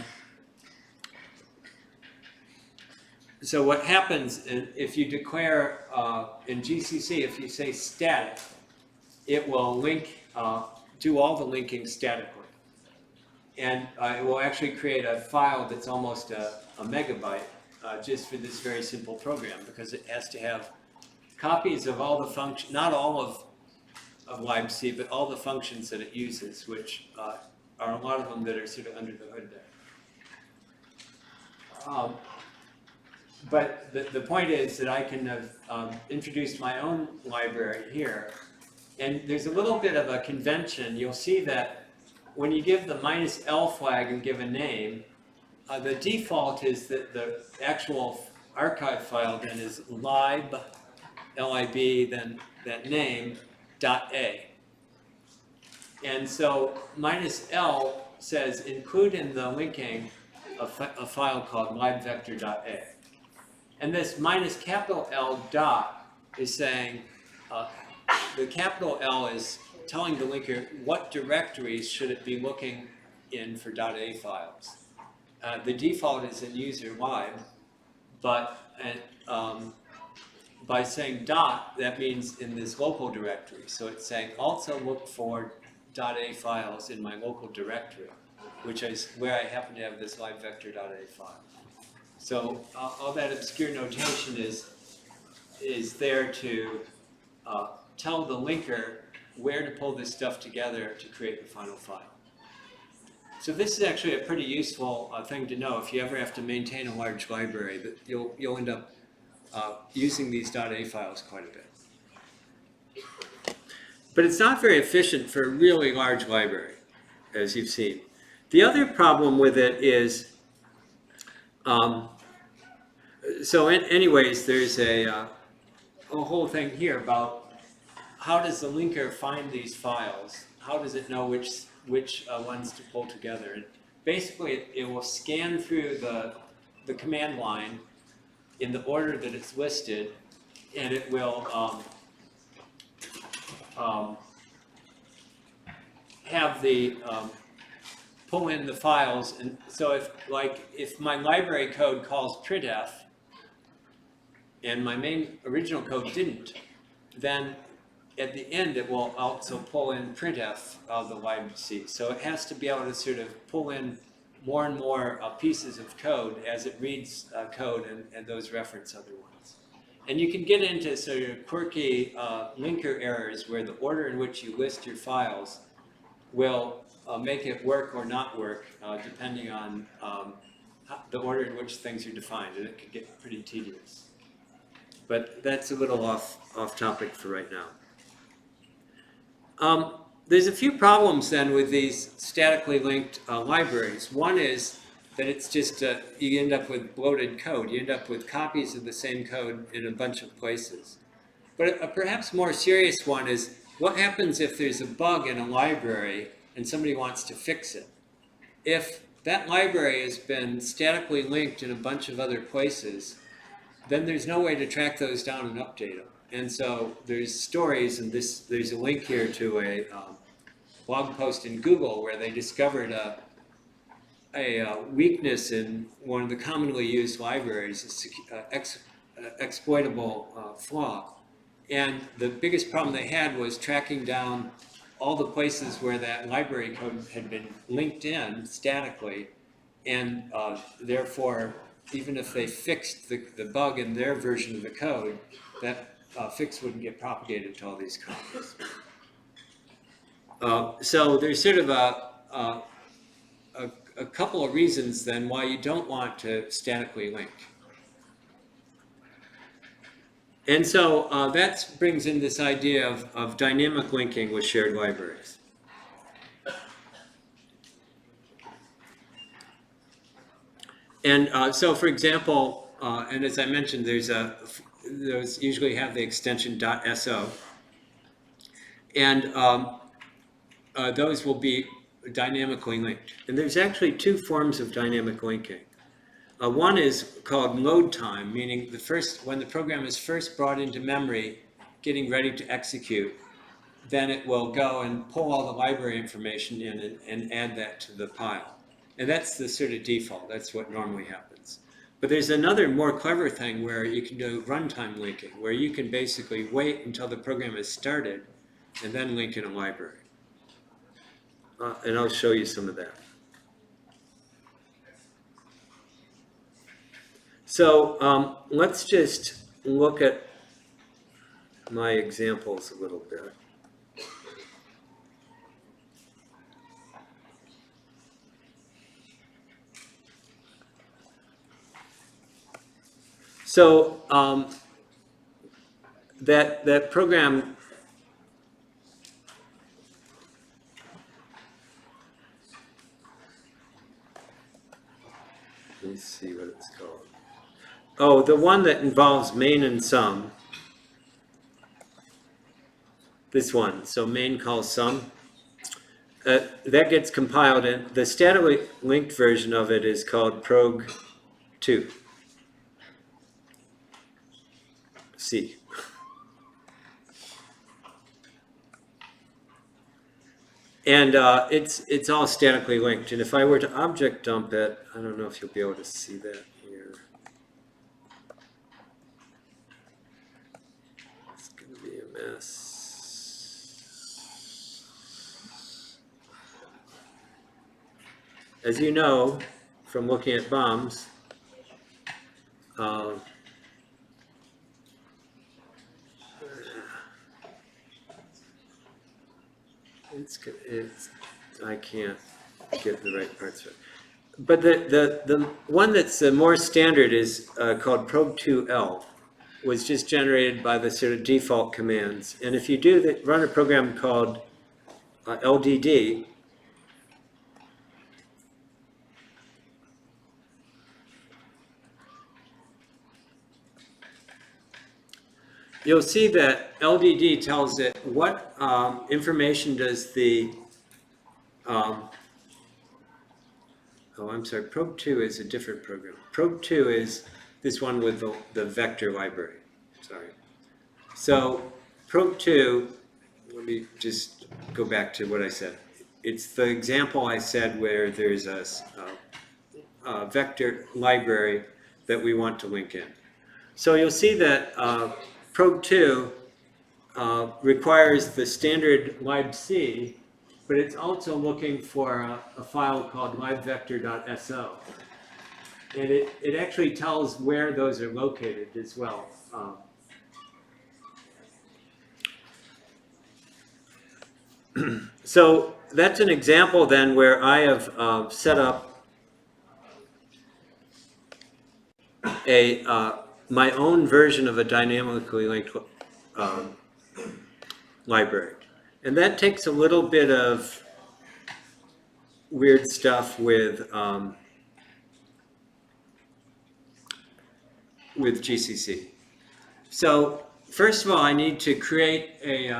so what happens if you declare in GCC, if you say static, it will link, do all the linking statically. And it will actually create a file that's almost a megabyte just for this very simple program, because it has to have copies of all the functions, not all of libc, but all the functions that it uses, which are a lot of them that are sort of under the hood there. But the point is that I can have introduced my own library here, and there's a little bit of a convention. You'll see that when you give the -L flag and give a name, the default is that the actual archive file then is lib, L-I-B, then that name, .a. And so -L says include in the linking a file called libvector.a. And this -L dot is saying, the capital L is telling the linker what directories should it be looking in for .a files. The default is in user lib, but by saying dot, that means in this local directory. So it's saying also look for .a files in my local directory, which is where I happen to have this libvector.a file. So all that obscure notation is there to tell the linker where to pull this stuff together to create the final file. So this is actually a pretty useful thing to know if you ever have to maintain a large library, that you'll end up using these .a files quite a bit. But it's not very efficient for a really large library, as you've seen. The other problem with it is, anyways, there's a whole thing here about how does the linker find these files? How does it know which ones to pull together? And basically, it will scan through the command line in the order that it's listed, and it will have the pull in the files. And so if my library code calls printf and my main original code didn't, then at the end it will also pull in printf of the libc. So it has to be able to sort of pull in more and more pieces of code as it reads code and those reference other ones. And you can get into sort of quirky linker errors where the order in which you list your files will make it work or not work depending on the order in which things are defined, and it can get pretty tedious. But that's a little off topic for right now. There's a few problems then with these statically linked libraries. One is that it's just, you end up with bloated code. You end up with copies of the same code in a bunch of places. But a perhaps more serious one is, what happens if there's a bug in a library and somebody wants to fix it? If that library has been statically linked in a bunch of other places, then there's no way to track those down and update them. And so there's stories, and there's a link here to a blog post in Google where they discovered a weakness in one of the commonly used libraries, exploitable flaw. And the biggest problem they had was tracking down all the places where that library code had been linked in statically, and therefore, even if they fixed the bug in their version of the code, that fix wouldn't get propagated to all these copies. So there's sort of a couple of reasons then why you don't want to statically link. And so that brings in this idea of dynamic linking with shared libraries. And so, for example, and as I mentioned, those usually have the extension .so, and those will be dynamically linked. And there's actually two forms of dynamic linking. One is called load time, meaning when the program is first brought into memory, getting ready to execute, then it will go and pull all the library information in and add that to the pile. And that's the sort of default. That's what normally happens. But there's another more clever thing where you can do runtime linking, where you can basically wait until the program is started and then link in a library. And I'll show you some of that. So let's just look at my examples a little bit. So that program, let me see what it's called. Oh, the one that involves main and sum. This one, so main calls sum. That gets compiled, and the statically linked version of it is called prog2. C. And it's all statically linked. And if I were to object dump it, I don't know if you'll be able to see that here. It's going to be a mess. As you know from looking at bombs, I can't get the right parts of it. But the one that's more standard is called prog2l, was just generated by the sort of default commands. And if you run a program called LDD, you'll see that LDD tells it what information does the, prog2 is a different program. Prog2 is this one with the vector library, sorry. So prog2, let me just go back to what I said. It's the example I said where there's a vector library that we want to link in. So you'll see that prog2 requires the standard libc, but it's also looking for a file called libvector.so. And it actually tells where those are located as well. So that's an example then where I have set up my own version of a dynamically linked library. And that takes a little bit of weird stuff with GCC. So first of all, I need to create there's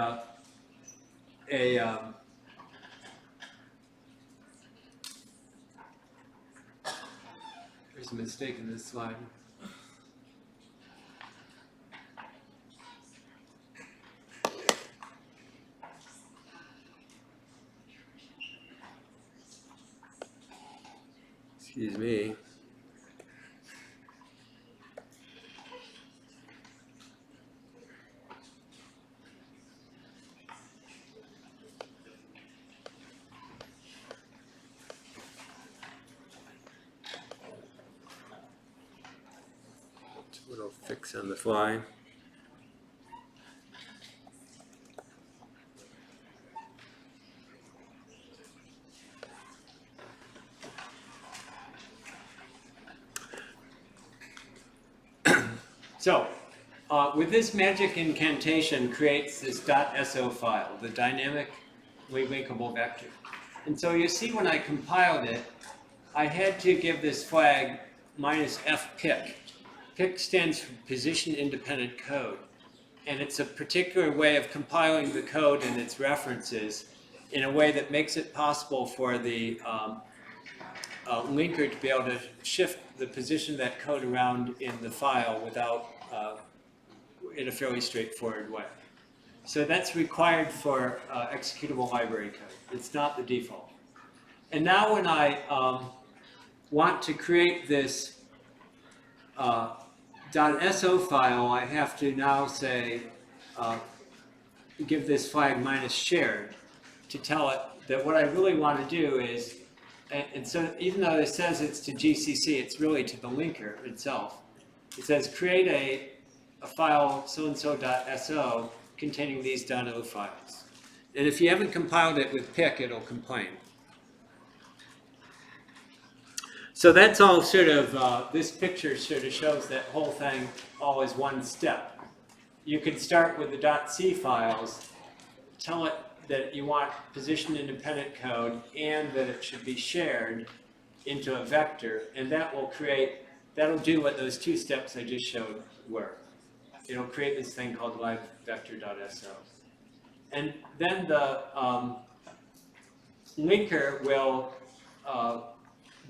a mistake in this slide. Excuse me. That's what I'll fix on the fly. So, with this magic incantation creates this .so file, the dynamically linkable vector. And so you see when I compiled it, I had to give this flag -fpic. PIC stands for Position Independent Code. And it's a particular way of compiling the code and its references in a way that makes it possible for the linker to be able to shift the position of that code around in the file without in a fairly straightforward way. So that's required for executable library code. It's not the default. And now when I want to create this .so file, I have to now say, give this flag -shared to tell it that what I really want to do is, and so even though it says it's to GCC, it's really to the linker itself. It says create a file so-and-so.so containing these .o files. And if you haven't compiled it with PIC, it'll complain. So that's all sort of, this picture sort of shows that whole thing all as one step. You could start with the .c files, tell it that you want position independent code and that it should be shared into a vector, and that will create, that'll do what those two steps I just showed were. It'll create this thing called live-vector.so. And then the linker will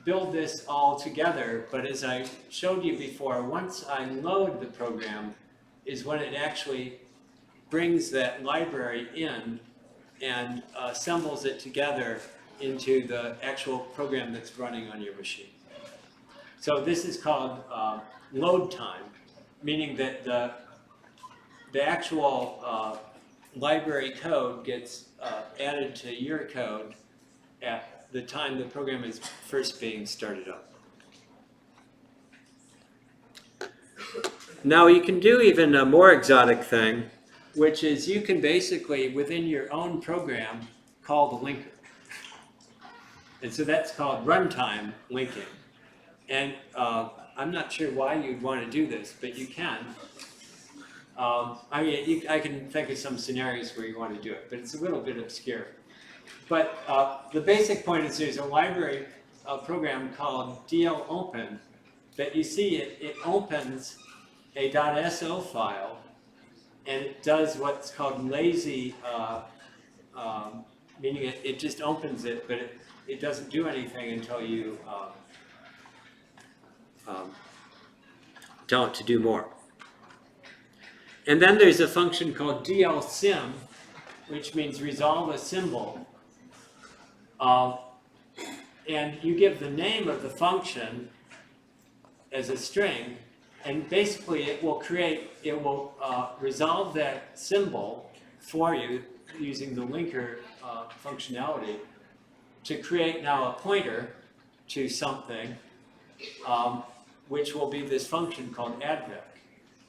build this all together, but as I showed you before, once I load the program is when it actually brings that library in and assembles it together into the actual program that's running on your machine. So this is called load time, meaning that the actual library code gets added to your code at the time the program is first being started up. Now you can do even a more exotic thing, which is you can basically, within your own program, call the linker. And so that's called runtime linking. And I'm not sure why you'd want to do this, but you can. I mean, I can think of some scenarios where you want to do it, but it's a little bit obscure. But the basic point is there's a library program called dlopen that you see it opens a .so file and it does what's called lazy, meaning it just opens it, but it doesn't do anything until you tell it to do more. And then there's a function called dlsim, which means resolve a symbol. And you give the name of the function as a string, and basically it will resolve that symbol for you using the linker functionality to create now a pointer to something, which will be this function called advec.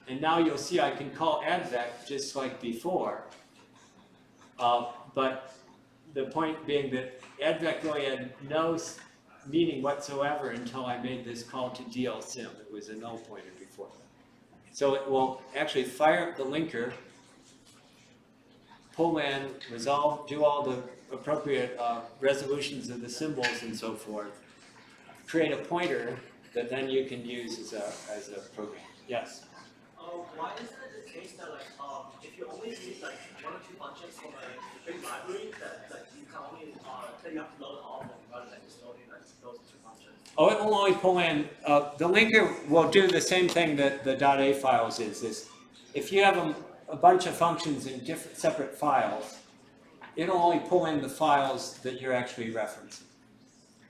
And now you'll see I can call advec just like before, but the point being that advec really had no meaning whatsoever until I made this call to dlsim. It was a null pointer before. So it will actually fire up the linker, pull in, resolve, do all the appropriate resolutions of the symbols and so forth, create a pointer that then you can use as a program. Yes? Why isn't it the case that if you only need one or two functions from a big library that you can only that you have to load all of them rather than just loading those two functions? Oh, it will only pull in. The linker will do the same thing that the .a files is. If you have a bunch of functions in different separate files, it'll only pull in the files that you're actually referencing.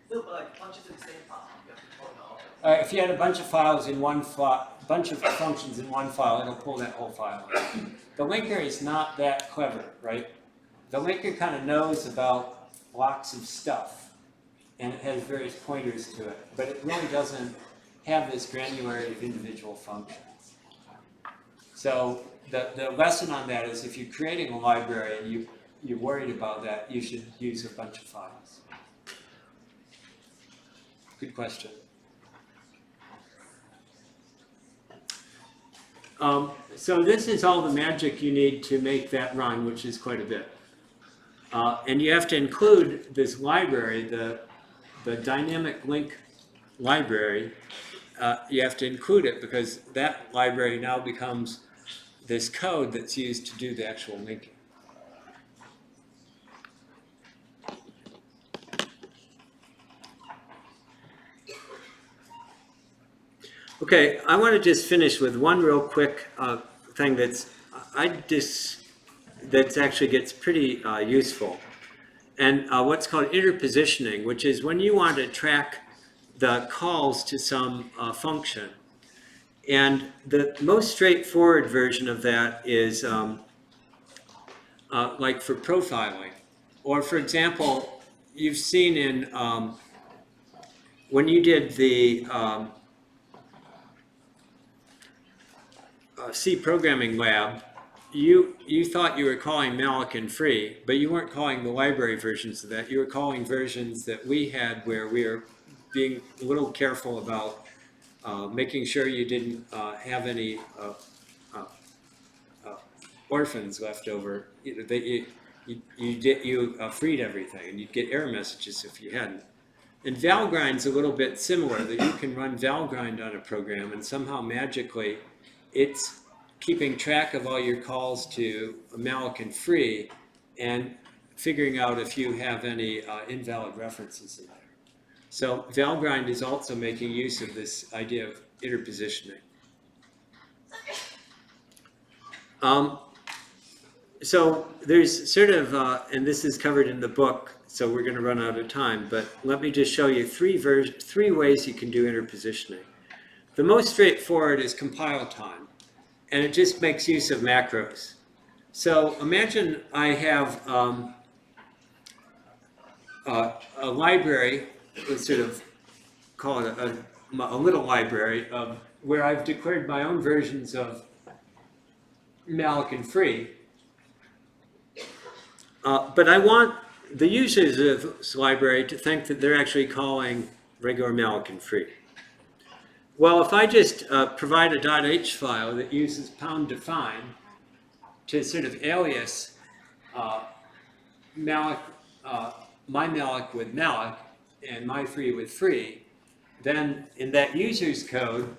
No, but functions in the same file, you have to pull it all. If you had a bunch of files in one file, bunch of functions in one file, it'll pull that whole file in. The linker is not that clever, right? The linker kind of knows about blocks of stuff, and it has various pointers to it, but it really doesn't have this granularity of individual functions. So the lesson on that is if you're creating a library and you're worried about that, you should use a bunch of files. Good question. So this is all the magic you need to make that run, which is quite a bit. And you have to include this library, the dynamic link library. You have to include it because that library now becomes this code that's used to do the actual linking. Okay, I want to just finish with one real quick thing that actually gets pretty useful, and what's called interpositioning, which is when you want to track the calls to some function. And the most straightforward version of that is like for profiling, or for example, you've seen in when you did the C programming lab, you thought you were calling malloc and free, but you weren't calling the library versions of that. You were calling versions that we had where we were being a little careful about making sure you didn't have any orphans left over. You freed everything, and you'd get error messages if you hadn't. And Valgrind's a little bit similar, that you can run Valgrind on a program, and somehow magically it's keeping track of all your calls to malloc and free and figuring out if you have any invalid references in there. So Valgrind is also making use of this idea of interpositioning. So there's sort of, and this is covered in the book, so we're going to run out of time, but let me just show you three ways you can do interpositioning. The most straightforward is compile time, and it just makes use of macros. So imagine I have a library, let's sort of call it a little library, where I've declared my own versions of malloc and free. But I want the users of this library to think that they're actually calling regular malloc and free. Well, if I just provide a .h file that uses #define to sort of alias malloc, my malloc with malloc and my free with free, then in that user's code,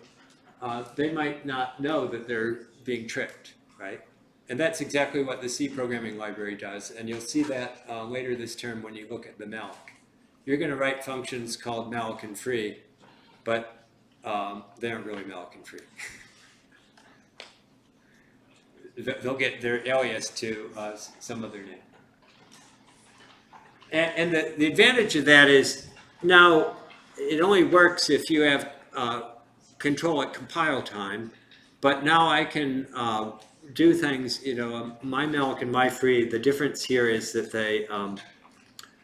they might not know that they're being tricked, right? And that's exactly what the C programming library does, and you'll see that later this term when you look at the malloc. You're going to write functions called malloc and free, but they aren't really malloc and free. They'll get their alias to some other name. And the advantage of that is now it only works if you have control at compile time, but now I can do things, my malloc and my free. The difference here is that they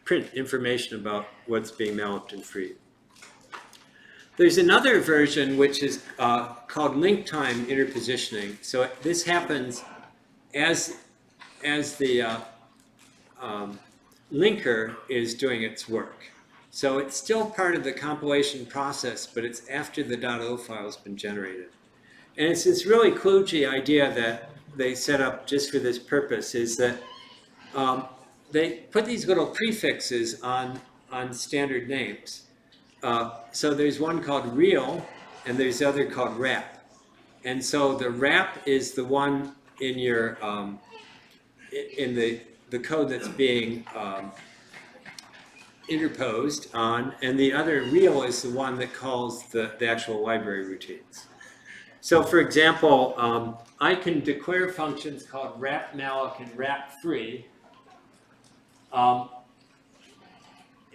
print information about what's being malloced and freed. There's another version which is called link time interpositioning. So this happens as the linker is doing its work. So it's still part of the compilation process, but it's after the .o file has been generated. And it's this really kludgy idea that they set up just for this purpose, is that they put these little prefixes on standard names. So there's one called real, and there's the other called wrap. And so the wrap is the one in your in the code that's being interposed on, and the other real is the one that calls the actual library routines. So for example, I can declare functions called wrap malloc and wrap free,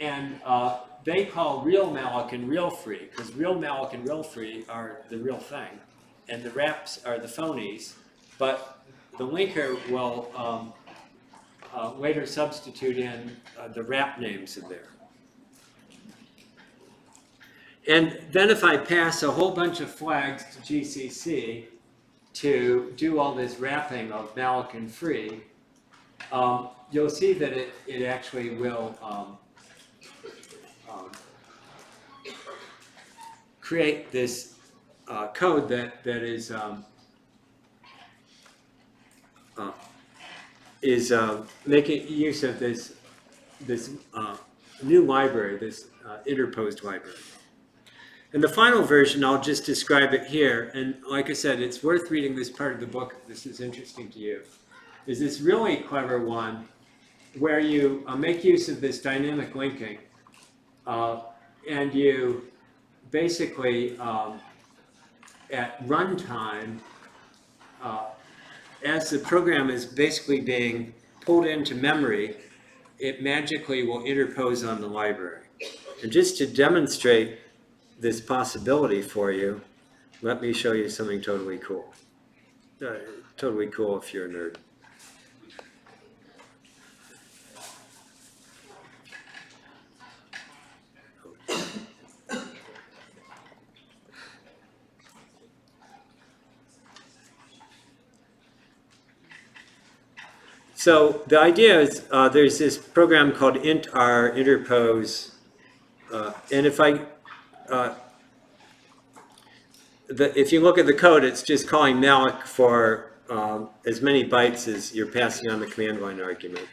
and they call real malloc and real free, because real malloc and real free are the real thing, and the wraps are the phonies, but the linker will later substitute in the wrap names in there. And then if I pass a whole bunch of flags to GCC to do all this wrapping of malloc and free, you'll see that it actually will create this code that is making use of this new library, this interposed library. And the final version, I'll just describe it here. And like I said, it's worth reading this part of the book if this is interesting to you. Is this really clever one where you make use of this dynamic linking, and you basically, at runtime, as the program is basically being pulled into memory, it magically will interpose on the library. And just to demonstrate this possibility for you, let me show you something totally cool. Totally cool if you're a nerd. So the idea is there's this program called int_r interpose, and if you look at the code, it's just calling malloc for as many bytes as you're passing on the command line argument.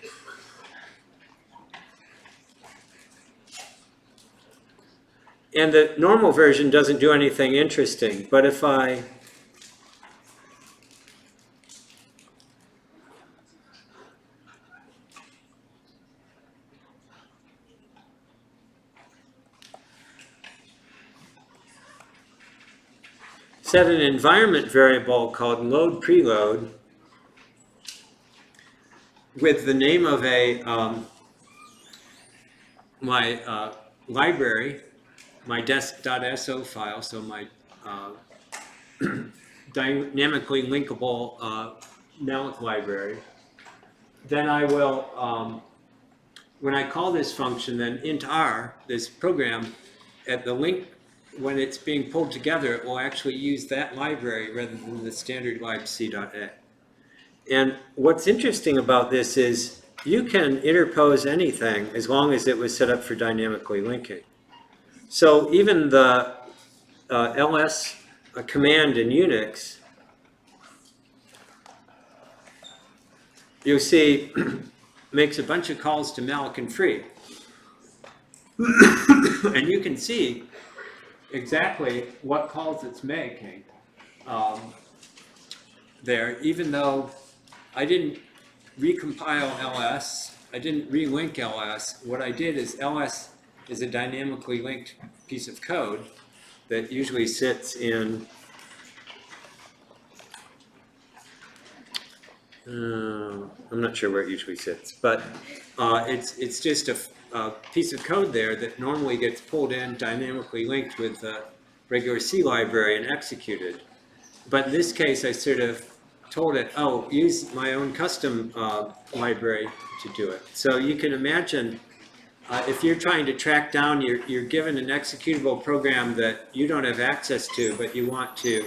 And the normal version doesn't do anything interesting, but if I set an environment variable called load preload with the name of my library, my desk.so file, so my dynamically linkable malloc library, then I will, when I call this function, then int_r, this program, at the link, when it's being pulled together, it will actually use that library rather than the standard libc.a. And what's interesting about this is you can interpose anything as long as it was set up for dynamically linking. So even the ls command in Unix, you'll see makes a bunch of calls to malloc and free. And you can see exactly what calls it's making there, even though I didn't recompile ls, I didn't relink ls. What I did is ls is a dynamically linked piece of code that usually sits in I'm not sure where it usually sits, but it's just a piece of code there that normally gets pulled in, dynamically linked with the regular C library and executed. But in this case, I sort of told it, oh, use my own custom library to do it. So you can imagine if you're trying to track down, you're given an executable program that you don't have access to, but you want to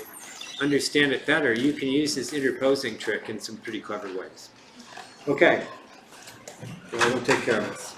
understand it better, you can use this interposing trick in some pretty clever ways. Okay, we'll take care of this.